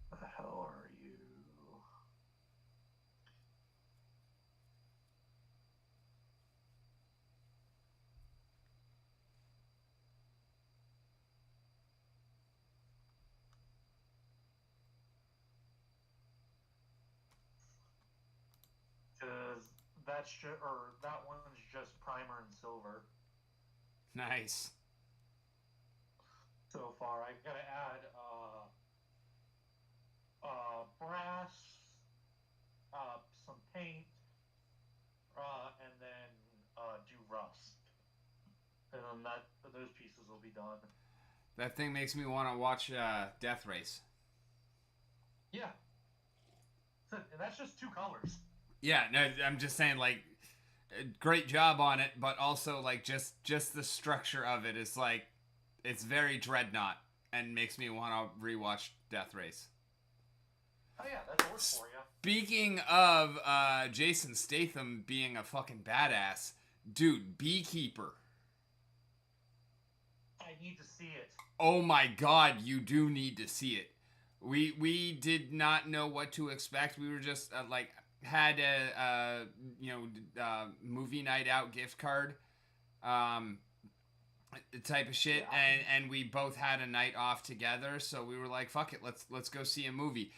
Where the hell are you? Because that one's just primer and silver. Nice. So far, I gotta add brass, some paint, and then do rust, and then those pieces will be done. That thing makes me want to watch Death Race. Yeah. So, and that's just 2 colors. Yeah, no, I'm just saying, like, great job on it, but also, like, just the structure of it is, like, it's very Dreadnought and makes me want to rewatch Death Race. Oh, yeah, that works for you. Speaking of Jason Statham being a fucking badass, dude, Beekeeper. I need to see it. Oh my god, you do need to see it. We did not know what to expect. We were just, had a movie night out gift card type of shit, Yeah. and we both had a night off together, so we were like, fuck it, let's go see a movie.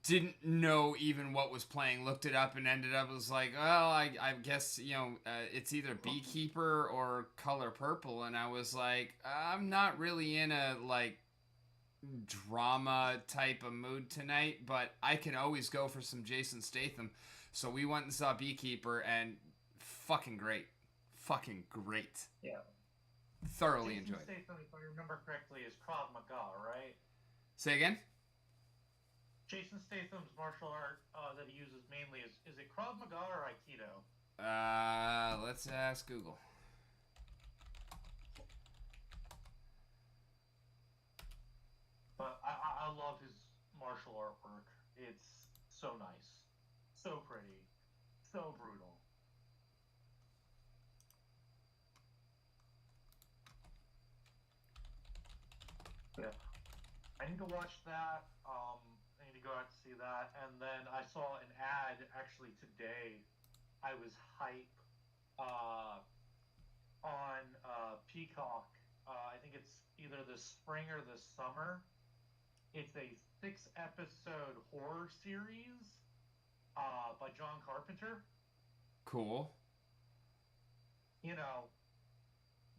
Didn't know even what was playing, looked it up, and ended up, was like, well, I guess, it's either Beekeeper or Color Purple, and I was like, I'm not really in a, like, drama type of mood tonight, but I can always go for some Jason Statham. So we went and saw Beekeeper, and fucking great. Yeah. Thoroughly Jason enjoyed. Statham, if I remember correctly, is Krav Maga, right? Say again? Jason Statham's martial art that he uses mainly is it Krav Maga or Aikido? Let's ask Google. But I love his martial artwork. It's so nice, so pretty, so brutal. Yeah. I need to watch that. I need to go out to see that. And then I saw an ad actually today. I was hype on Peacock. I think it's either the spring or the summer. It's a 6-episode horror series by John Carpenter. Cool. You know,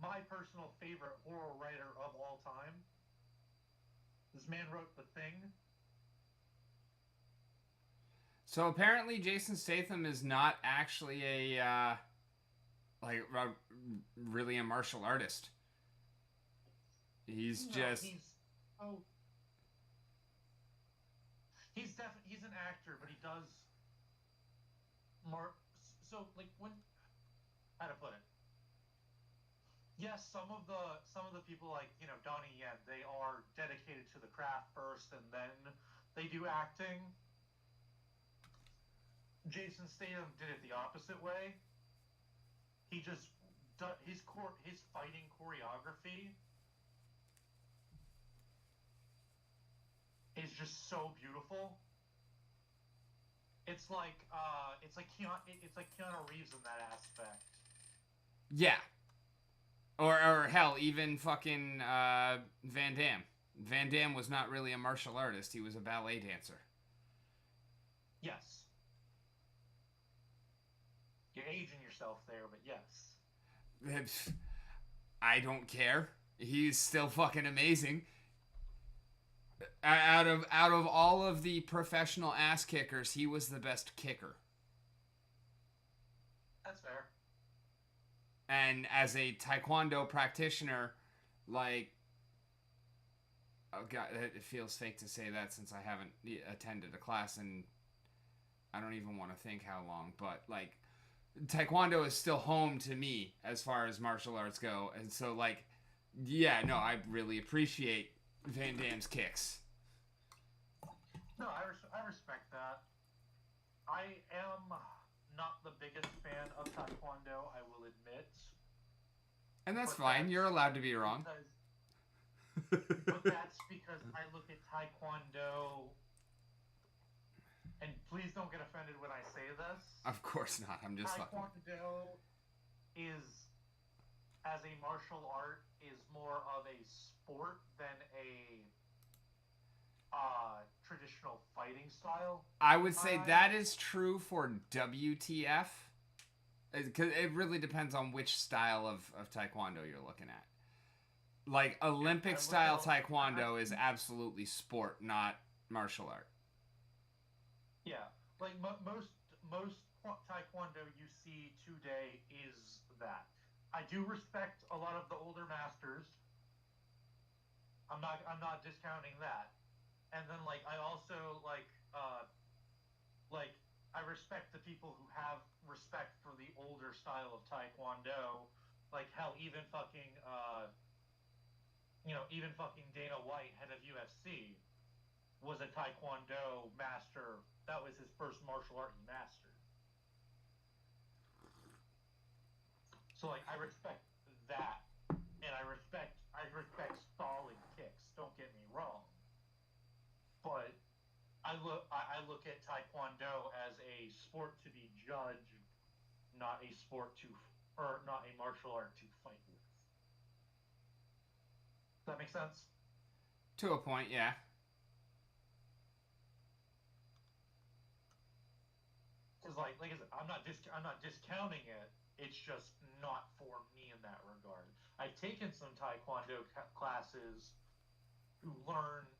my personal favorite horror writer of all time. This man wrote The Thing. So apparently Jason Statham is not actually a really a martial artist. He's just he's an actor, but he does more. So like when how to put it? Yes, some of the people like Donnie Yen, they are dedicated to the craft first, and then they do acting. Jason Statham did it the opposite way. He just his fighting choreography is just so beautiful. It's like Keanu Reeves in that aspect. Yeah. Or hell, even fucking Van Damme. Van Damme was not really a martial artist. He was a ballet dancer. Yes. You're aging yourself there, but yes. I don't care. He's still fucking amazing. Out of all of the professional ass kickers, he was the best kicker. That's fair. And as a taekwondo practitioner, like, oh god, it feels fake to say that since I haven't attended a class in I don't even want to think how long, but like taekwondo is still home to me as far as martial arts go, and so like, yeah, no, I really appreciate Van Damme's kicks. No, I respect that. I am not the biggest fan of taekwondo, I will admit. And that's fine. You're allowed to be wrong. But that's because I look at taekwondo, and please don't get offended when I say this. Of course not. I'm just fucking. Taekwondo is, as a martial art, is more of a sport than a traditional fighting style. I would say that is true for WTF. Because it really depends on which style of taekwondo you're looking at. Like, Olympic style taekwondo is absolutely sport, not martial art. Yeah, like most taekwondo you see today is that. I do respect a lot of the older masters. I'm not discounting that. And then like I also like I respect the people who have respect for the older style of taekwondo. Like hell, even fucking Dana White, head of UFC, was a taekwondo master. That was his first martial art he mastered. So like I respect that, and I respect solid kicks. Don't get me wrong, but I look at taekwondo as a sport to be judged, not a not a martial art to fight with. Does that make sense? To a point, yeah. Because like I said, I'm not discounting it. It's just not for me in that regard. I've taken some taekwondo classes to learn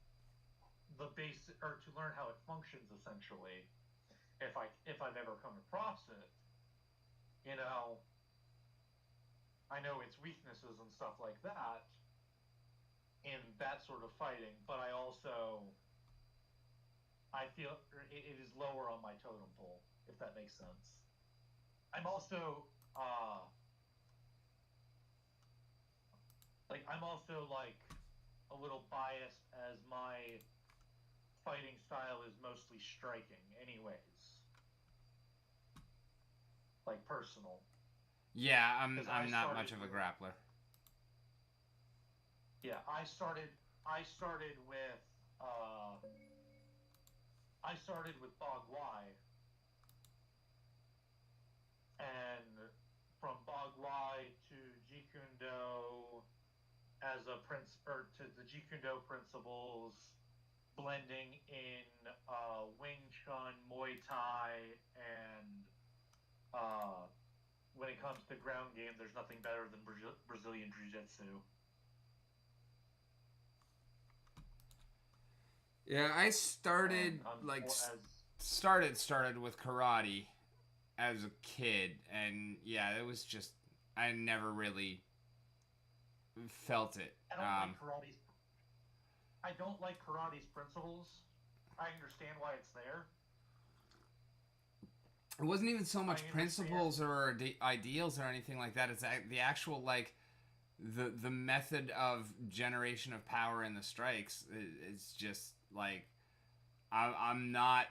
the basic, or to learn how it functions essentially. If I've ever come across it, I know its weaknesses and stuff like that in that sort of fighting, but I feel it is lower on my totem pole, if that makes sense. I'm also like a little biased, as my fighting style is mostly striking anyways. Like personal. Yeah, I'm not much of a grappler. Yeah, I started I started with uh, I started with Bog Y, and from Bog Y to Jeet Kune Do as a prince, or to the Jeet Kune Do principles, blending in Wing Chun, Muay Thai, and when it comes to ground game, there's nothing better than Brazilian Jiu-Jitsu. Yeah, I started started with karate as a kid, and yeah, it was just I never really felt it. I don't like karate's principles. I understand why it's there. It wasn't even so much principles or ideals or anything like that. It's the actual like the method of generation of power in the strikes. It's just like I'm not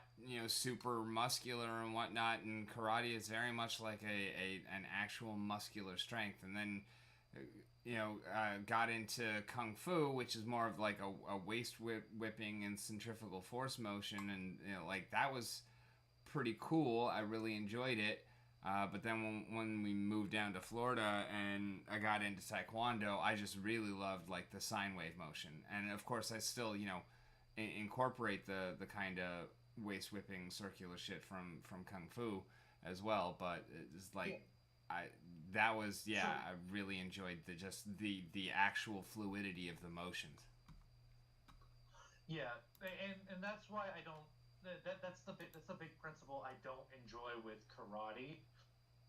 super muscular and whatnot, and karate is very much like an actual muscular strength. And then got into kung fu, which is more of like a waist whipping and centrifugal force motion, and like that was pretty cool. I really enjoyed it. But then when we moved down to Florida and I got into Taekwondo, I just really loved like the sine wave motion. And of course I still, incorporate the kind of waist whipping circular shit from Kung Fu as well. But it's like, I really enjoyed the actual fluidity of the motions. Yeah, and that's why I don't. That's the big principle I don't enjoy with karate.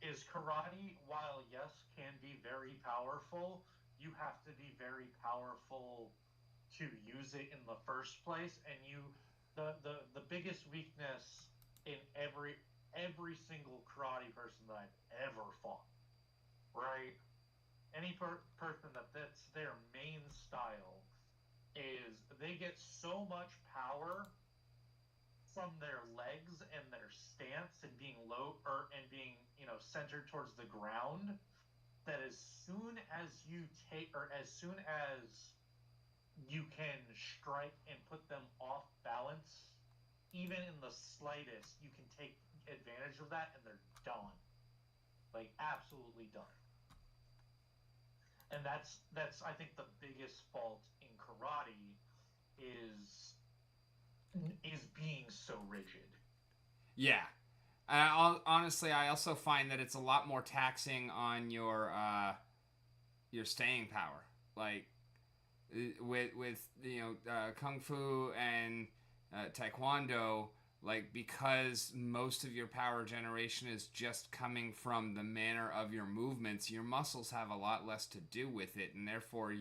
Is karate, while yes, can be very powerful, you have to be very powerful to use it in the first place. And the biggest weakness in every single karate person that I've ever fought, right? Any person that's their main style is they get so much power from their legs and their stance and being low and being centered towards the ground, that as soon as you can strike and put them off balance, even in the slightest, you can take advantage of that and they're done, like absolutely done. And that's I think the biggest fault in karate is being so rigid. Yeah. Honestly, I also find that it's a lot more taxing on your staying power. Like with kung fu and taekwondo, like because most of your power generation is just coming from the manner of your movements, your muscles have a lot less to do with it, and therefore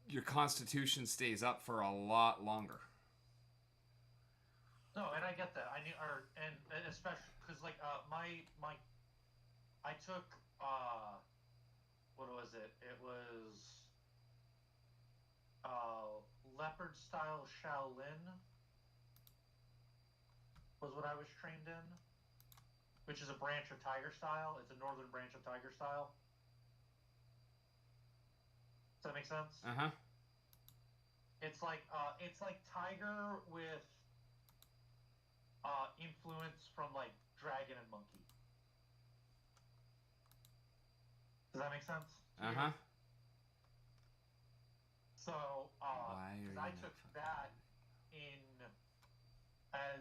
your constitution stays up for a lot longer. No, and I get that. And especially because like I took what was it? It was leopard style Shaolin was what I was trained in, which is a branch of tiger style. It's a northern branch of tiger style. Does that make sense? Uh-huh. It's like tiger with influence from like dragon and monkey. Does that make sense? Uh-huh. So, I took that in, I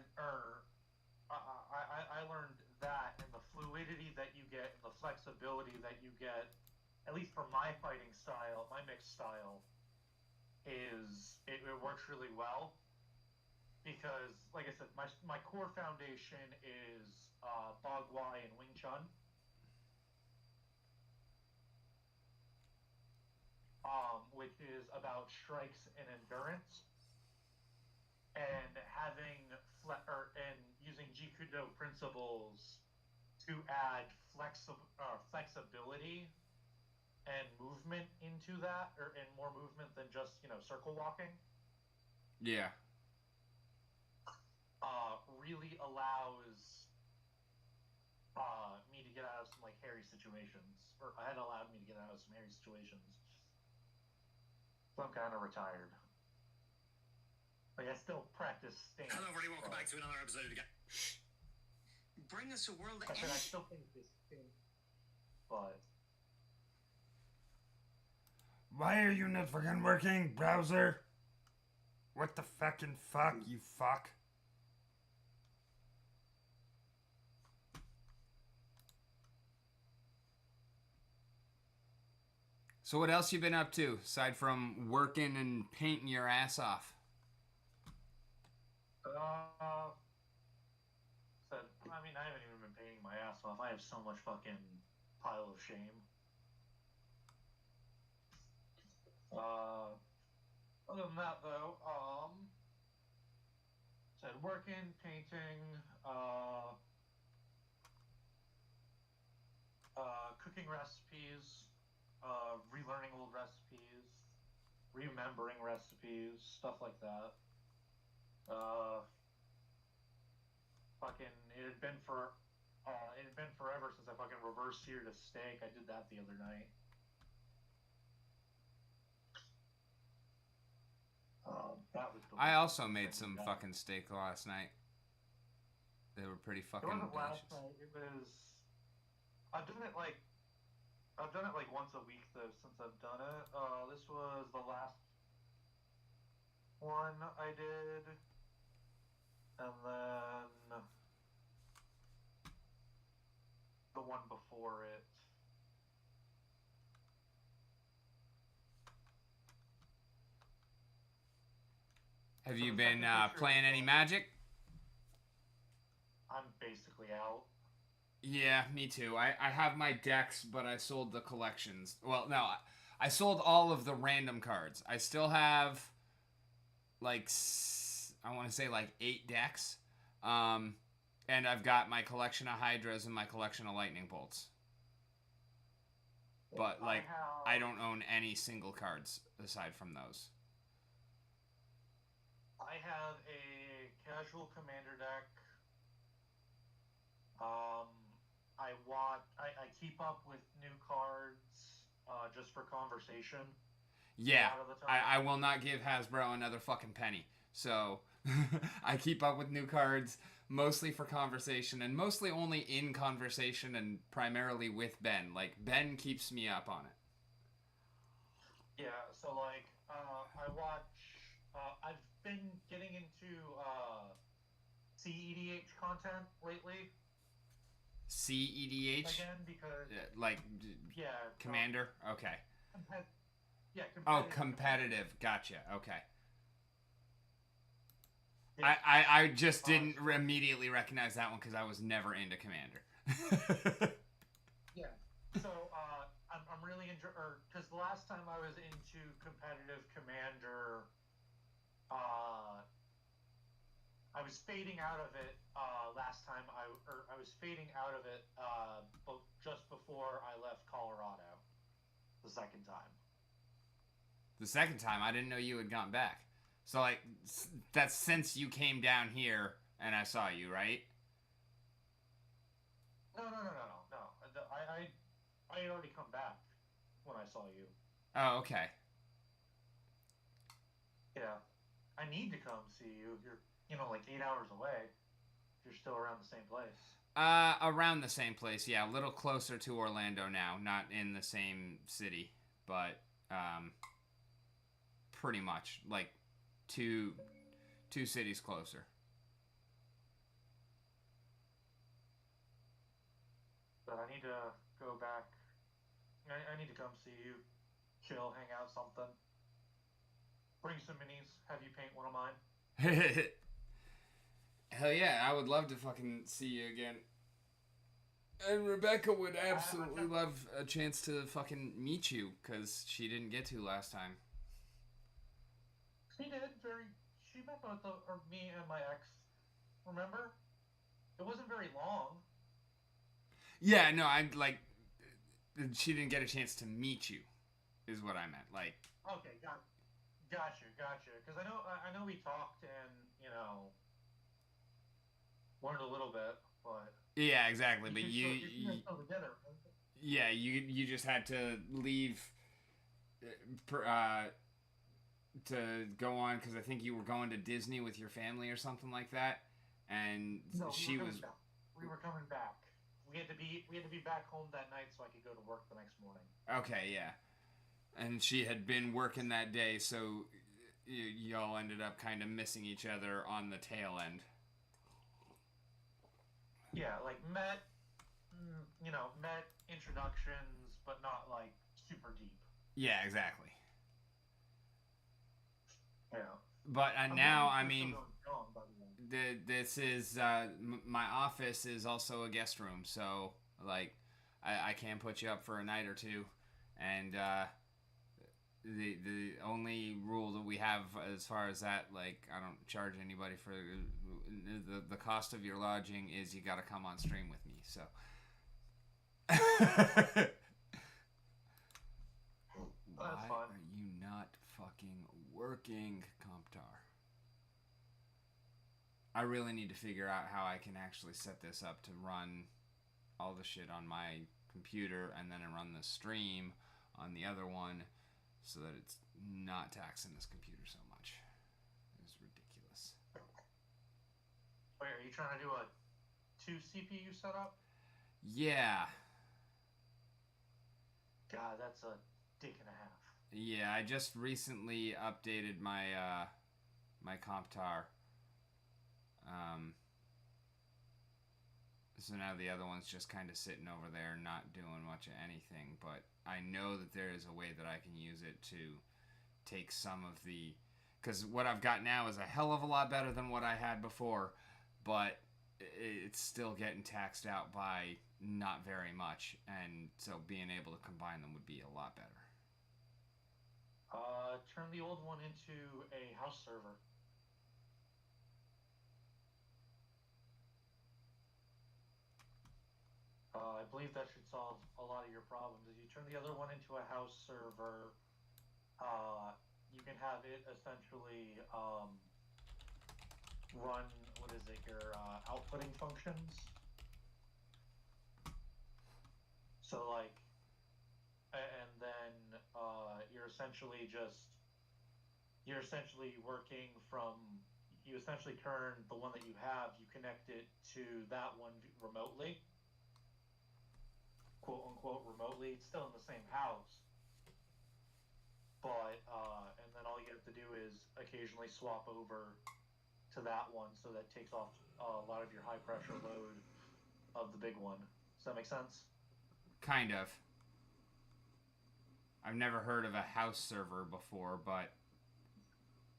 learned that, and the fluidity that you get and the flexibility that you get, at least for my fighting style, my mixed style, it works really well. Because, like I said, my core foundation is Bog Y and Wing Chun. Which is about strikes and endurance, and and using Jeet Kune Do principles to add flexibility and movement into that, and more movement than just circle walking. Yeah. Really allows me to get out of some like hairy situations, or had allowed me to get out of some hairy situations. So I'm kind of retired. Like, I still practice stance. Hello, everybody. Welcome back to another episode again. Bring us a world of... I said I still practice stance, but... Why are you not fucking working, browser? What the fucking fuck, you fuck? So what else you been up to, aside from working and painting your ass off? I mean, I haven't even been painting my ass off. I have so much fucking pile of shame. Other than that, though, said working, painting, cooking recipes, relearning old recipes, remembering recipes, stuff like that. Fucking, it had been forever since I fucking reverse seared a steak. I did that the other night. That was delicious. I also made some fucking steak last night. They were pretty fucking It wasn't delicious. last night. It was. I've done it like once a week though since I've done it. This was the last one I did, and then the one before it. Have you been playing any Magic? I'm basically out. Yeah, me too. I have my decks, but I sold the collections. Well, no, I sold all of the random cards. I still have, like, I want to say, like, 8 decks. And I've got my collection of Hydras and my collection of Lightning Bolts. But, like, I don't own any single cards aside from those. I have a casual commander deck. I keep up with new cards just for conversation. Yeah, A lot of the time. I will not give Hasbro another fucking penny. So I keep up with new cards mostly for conversation and mostly only in conversation and primarily with Ben. Like, Ben keeps me up on it. Yeah, so like I watch. I've been getting into CEDH content lately CEDH? again because Like, yeah, Commander? Okay. Yeah, Oh, competitive. competitive. Gotcha. Okay. Yeah. I just didn't immediately recognize that one because I was never into Commander. Yeah. So I'm really because the last time I was into competitive Commander, I was fading out of it last time. I was fading out of it just before I left Colorado. The second time. The second time, I didn't know you had gone back. So, like, that's since you came down here and I saw you, right? No. I had already come back when I saw you. Oh, okay. Yeah. I need to come see you. You're, like 8 hours away. You're still around the same place. Around the same place, yeah. A little closer to Orlando now. Not in the same city, but, pretty much. Like, two cities closer. But I need to go back. I need to come see you. Chill, hang out, something. Bring some minis. Have you paint one of mine. Hell yeah, I would love to fucking see you again. And Rebecca would absolutely love a chance to fucking meet you, because she didn't get to last time. She did. She met me and my ex. Remember? It wasn't very long. Yeah, no, I'm like, she didn't get a chance to meet you, is what I meant. Like, okay, gotcha. Because I know we talked and learned a little bit, but yeah, exactly. But you still together. Yeah, you just had to leave to go on because I think you were going to Disney with your family or something like that, and No, she was. We were coming back. We had to be back home that night so I could go to work the next morning. Okay, yeah. And she had been working that day, so y'all ended up kind of missing each other on the tail end. Yeah, like met introductions, but not like super deep. Yeah, exactly. Yeah. But now, I mean, Strong, by the way. this is my office is also a guest room, so like I can put you up for a night or two, and the only rule that we have as far as that, like, I don't charge anybody for the cost of your lodging is you got to come on stream with me. So why fine. are you not fucking working, Comptar? I really need to figure out how I can actually set this up to run all the shit on my computer and then I run the stream on the other one so that it's not taxing this computer so much. It's ridiculous. Wait, are you trying to do a 2 CPU setup? Yeah. God, that's a dick and a half. Yeah, I just recently updated my my Comptar. So now the other one's just kind of sitting over there not doing much of anything, but I know that there is a way that I can use it to take some of the... Because what I've got now is a hell of a lot better than what I had before, but it's still getting taxed out by not very much, and so being able to combine them would be a lot better. Turn the old one into a house server. I believe that should solve a lot of your problems. If you turn the other one into a house server, you can have it essentially run, your outputting functions. So like, and then you're essentially working from, you essentially turn the one that you have, you connect it to that one remotely. Quote unquote remotely. It's still in the same house, but and then all you have to do is occasionally swap over to that one, so that takes off a lot of your high pressure load of the big one. Does that make sense? Kind of. I've never heard of a house server before, but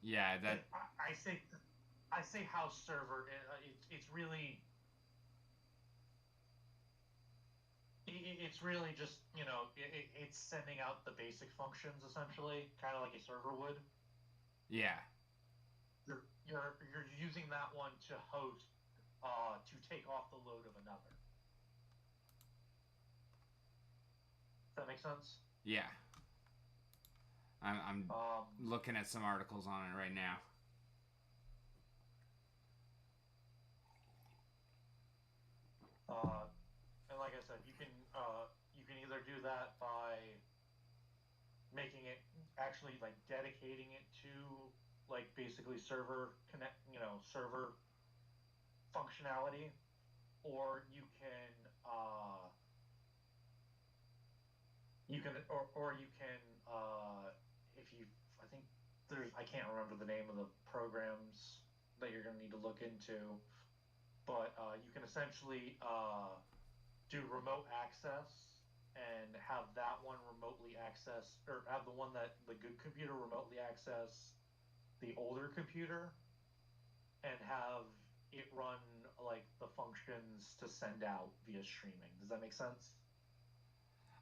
yeah, that... I say house server. It's really... It's really just, it's sending out the basic functions, essentially, kind of like a server would. Yeah. You're using that one to host, to take off the load of another. Does that make sense? Yeah. I'm looking at some articles on it right now. And like I said, you can either do that by making it actually like dedicating it to like basically server functionality, or you can if you, I can't remember the name of the programs that you're going to need to look into, but you can essentially do remote access and have that one remotely access, or have the one that the good computer remotely access the older computer and have it run like the functions to send out via streaming. Does that make sense?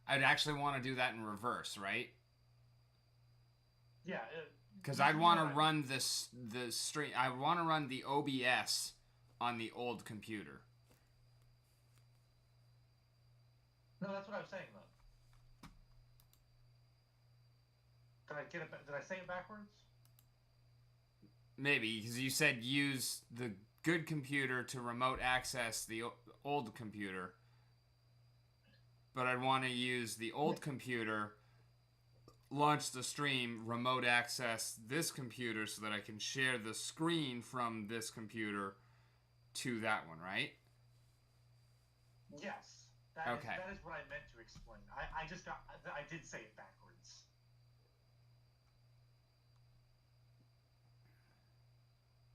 I'd actually want to do that in reverse, right? Yeah. Because I'd want to run the stream. I want to run the OBS on the old computer. No, that's what I was saying though. Did I say it backwards? Maybe, because you said use the good computer to remote access the old computer. But I'd want to use the old computer launch the stream, remote access this computer so that I can share the screen from this computer to that one, right? Yes. Okay. That is what I meant to explain. I did say it backwards.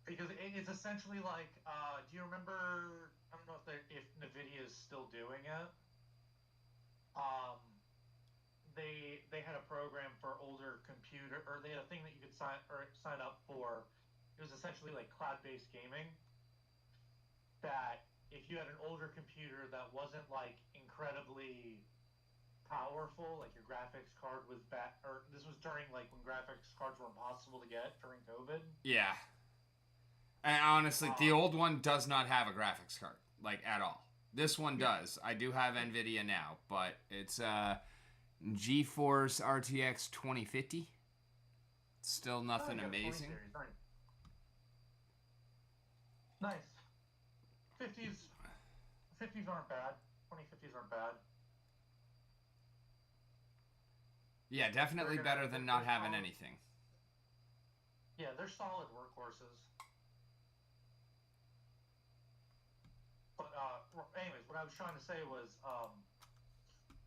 Because it's essentially like, do you remember, I don't know if NVIDIA is still doing it. They had a program for older computer, or they had a thing that you could sign up for. It was essentially like cloud-based gaming. That if you had an older computer that wasn't like incredibly powerful, like your graphics card was bad, or this was during like when graphics cards were impossible to get during COVID. Yeah. And honestly, the old one does not have a graphics card, like, at all. This one does. I do have NVIDIA now, but it's GeForce RTX 2050. Still nothing amazing. Nice. 50s aren't bad. 2050s aren't bad. Yeah, definitely better than not having anything. Yeah, they're solid workhorses. But anyways, what I was trying to say was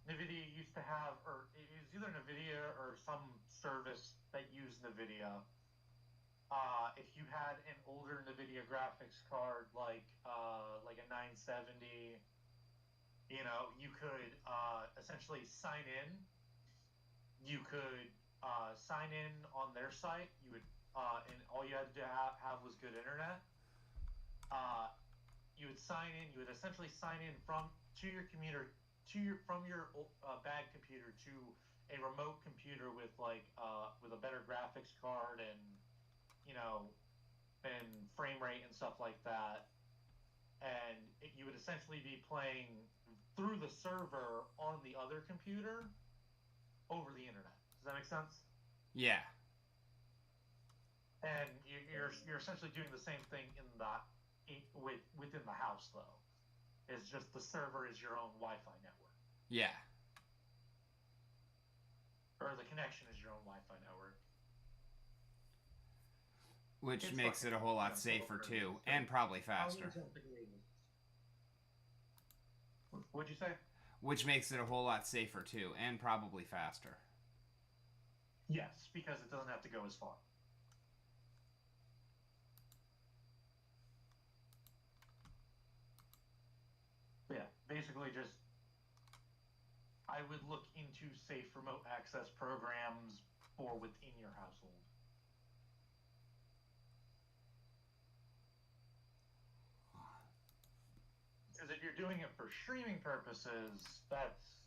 NVIDIA used to have, or it was either NVIDIA or some service that used NVIDIA. If you had an older NVIDIA graphics card, like a 970, you could essentially sign in. You could sign in on their site. You would, and all you had to have was good internet. You would sign in. You would essentially sign in from your bad computer to a remote computer with a better graphics card and and frame rate and stuff like that. And you would essentially be playing through the server on the other computer over the internet. Does that make sense? Yeah. And you're essentially doing the same thing within the house, though. It's just the server is your own Wi-Fi network. Yeah. Or the connection is your own Wi-Fi network. Which makes it a whole lot safer, too, and probably faster. What'd you say? Which makes it a whole lot safer, too, and probably faster. Yes, because it doesn't have to go as far. Yeah, basically just, I would look into safe remote access programs for within your household. Because if you're doing it for streaming purposes, that's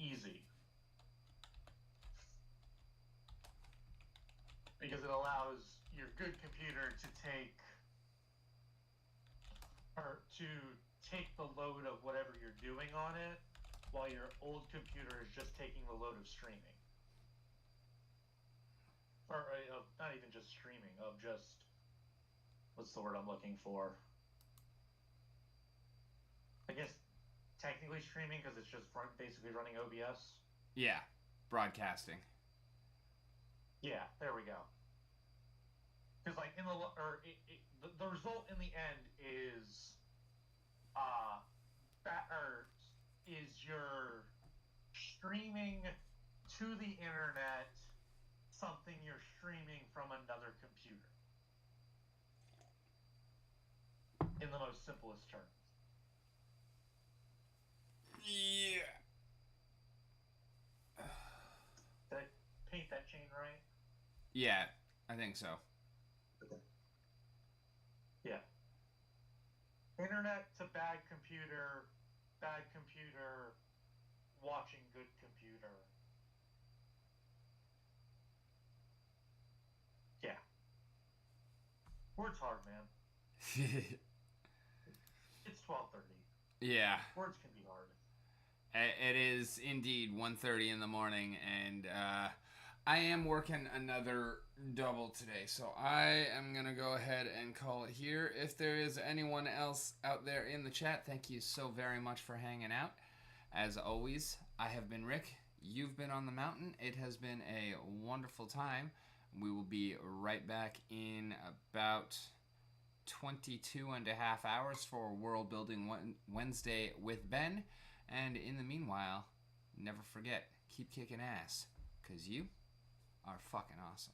easy. Because it allows your good computer to take the load of whatever you're doing on it, while your old computer is just taking the load of streaming. Or not even just streaming, of just, what's the word I'm looking for? I guess technically streaming, because it's just basically running OBS. Yeah, broadcasting. Yeah, there we go. Because like the result in the end is you're streaming to the internet something you're streaming from another computer. In the most simplest terms. Yeah. Did I paint that chain right? Yeah, I think so. Okay. Yeah. Internet to bad computer, watching good computer. Yeah. Words hard, man. It's 12:30. Yeah. Words can be hard. It is indeed 1:30 in the morning, and I am working another double today, so I am going to go ahead and call it here. If there is anyone else out there in the chat, thank you so very much for hanging out. As always, I have been Rick. you've been on the mountain. It has been a wonderful time. We will be right back in about 22 and a half hours for World Building Wednesday with Ben. And in the meanwhile, never forget, keep kicking ass, because you are fucking awesome.